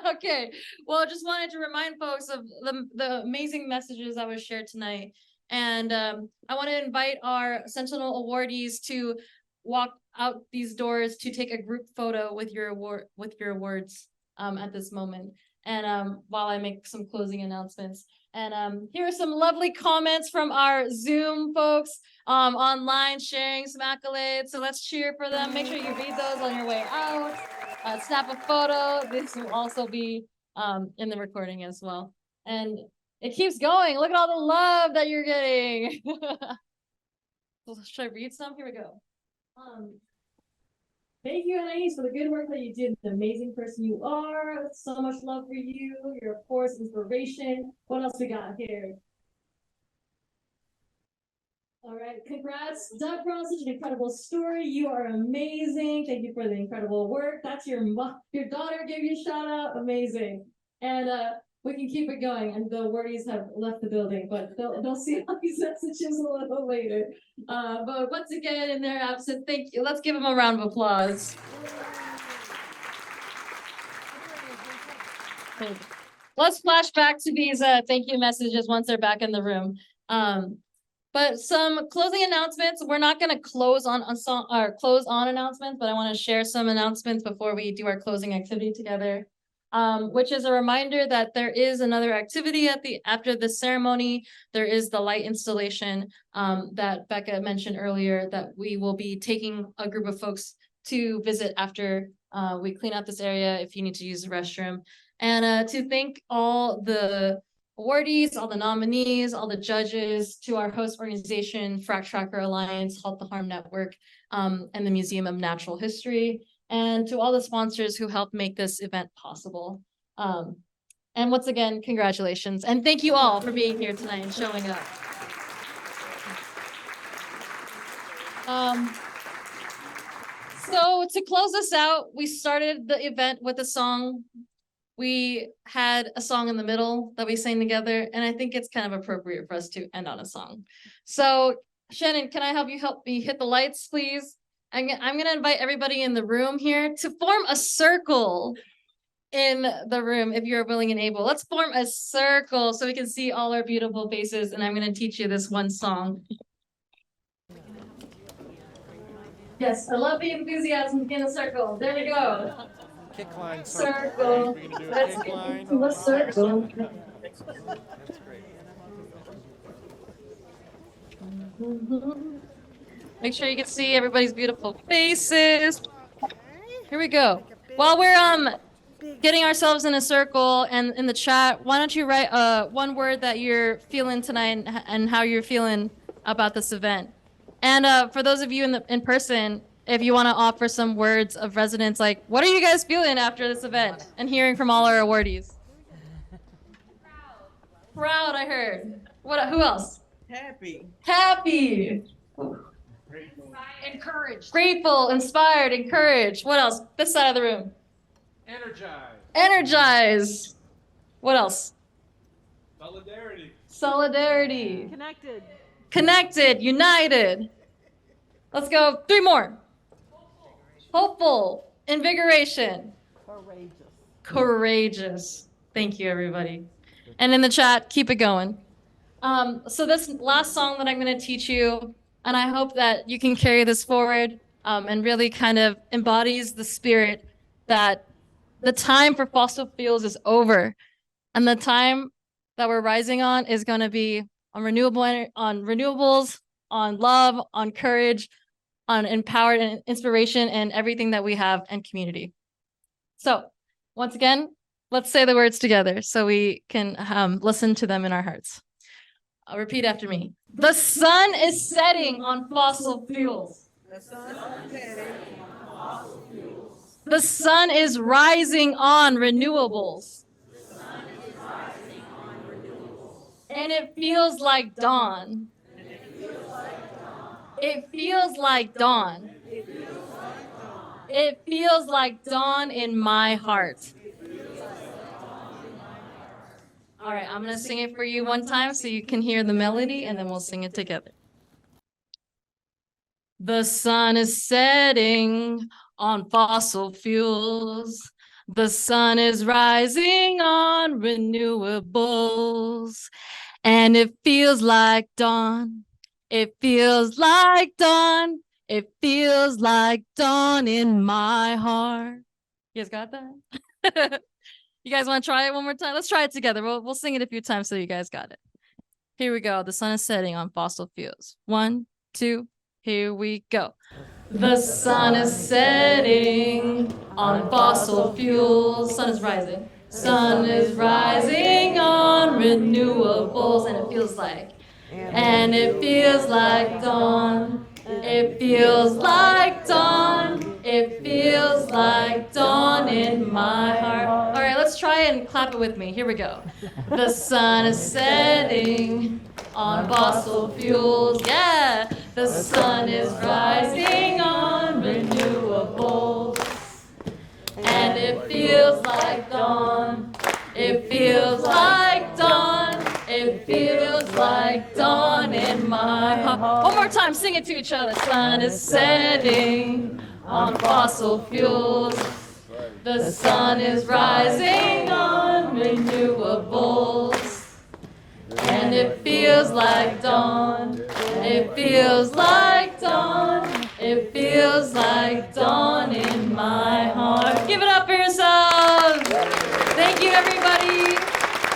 Okay, well, just wanted to remind folks of the amazing messages that were shared tonight. And I want to invite our Sentinel awardees to walk out these doors to take a group photo with your awards at this moment. And while I make some closing announcements. And here are some lovely comments from our Zoom folks online sharing some accolades. So let's cheer for them. Make sure you read those on your way out. Snap a photo. This will also be in the recording as well. And it keeps going. Look at all the love that you're getting. Should I read some? Here we go. Thank you, Anaïs, for the good work that you did. The amazing person you are. So much love for you. You're, of course, inspiration. What else we got here? All right, congrats, Debra, such an incredible story. You are amazing. Thank you for the incredible work. That's your daughter gave you a shout out. Amazing. And we can keep it going. And the awardees have left the building, but they'll see all these messages a little later. But once again, in their absence, thank you. Let's give them a round of applause. Let's flash back to these thank you messages once they're back in the room. But some closing announcements. We're not going to close on announcements, but I want to share some announcements before we do our closing activity together. Which is a reminder that there is another activity after the ceremony. There is the light installation that Becca mentioned earlier, that we will be taking a group of folks to visit after we clean out this area if you need to use the restroom. And to thank all the awardees, all the nominees, all the judges, to our host organization, FracTracker Alliance, Halt the Harm Network, and the Museum of Natural History, and to all the sponsors who helped make this event possible. And once again, congratulations. And thank you all for being here tonight and showing up. So to close us out, we started the event with a song. We had a song in the middle that we sang together, and I think it's kind of appropriate for us to end on a song. So Shannon, can I help me hit the lights, please? I'm gonna invite everybody in the room here to form a circle in the room if you're willing and able. Let's form a circle so we can see all our beautiful faces, and I'm gonna teach you this one song. Yes, I love the enthusiasm in a circle. There we go. Kick line Circle. Let's get into a circle. Make sure you can see everybody's beautiful faces. Here we go. While we're getting ourselves in a circle and in the chat, why don't you write one word that you're feeling tonight and how you're feeling about this event. And for those of you in person, if you want to offer some words of resonance, like what are you guys feeling after this event and hearing from all our awardees? Proud, I heard. Who else? Happy. Happy. Encouraged. Grateful, inspired, encouraged. What else? This side of the room. Energized. Energized. What else? Solidarity. Solidarity. Connected. Connected, united. Let's go. 3 more. Hopeful. Invigoration. Courageous. Courageous. Thank you, everybody. And in the chat, keep it going. So this last song that I'm going to teach you, and I hope that you can carry this forward and really kind of embodies the spirit that the time for fossil fuels is over. And the time that we're rising on is going to be on renewables, on love, on courage, on empowered and inspiration and everything that we have and community. So once again, let's say the words together so we can listen to them in our hearts. I'll repeat after me. The sun is setting on fossil fuels. The sun is setting on fossil fuels. The sun is rising on renewables. The sun is rising on renewables. And it feels like dawn. And it feels like dawn. It feels like dawn. It feels like dawn. It feels like dawn in my heart. All right, I'm gonna sing it for you one time so you can hear the melody and then we'll sing it together. The sun is setting on fossil fuels. The sun is rising on renewables. And it feels like dawn. It feels like dawn. It feels like dawn in my heart. You guys got that? You guys want to try it one more time? Let's try it together. We'll sing it a few times so you guys got it. Here we go. The sun is setting on fossil fuels. 1, 2, here we go. The sun is setting on fossil fuels. Sun is rising. Sun is rising on renewables. And it feels like. And it feels like dawn. It feels like dawn. It feels like dawn in my heart. All right, let's try and clap it with me. Here we go. The sun is setting on fossil fuels. Yeah. The sun is rising on renewables. And it feels like dawn. It feels like dawn. It feels like dawn in my heart. One more time, sing it to each other. Sun is setting on fossil fuels. The sun is rising on renewables. And it feels like dawn. It feels like dawn. It feels like dawn in my heart. Give it up for yourselves. Thank you, everybody,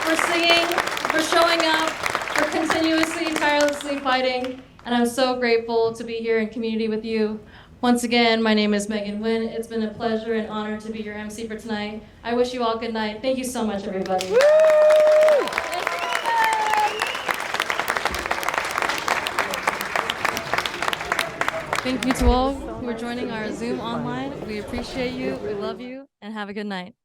for singing, for showing up, for continuously, tirelessly fighting. And I'm so grateful to be here in community with you. Once again, my name is Megan Wynn. It's been a pleasure and honor to be your MC for tonight. I wish you all good night. Thank you so much, everybody. Thank you to all who are joining our Zoom online. We appreciate you, we love you, and have a good night.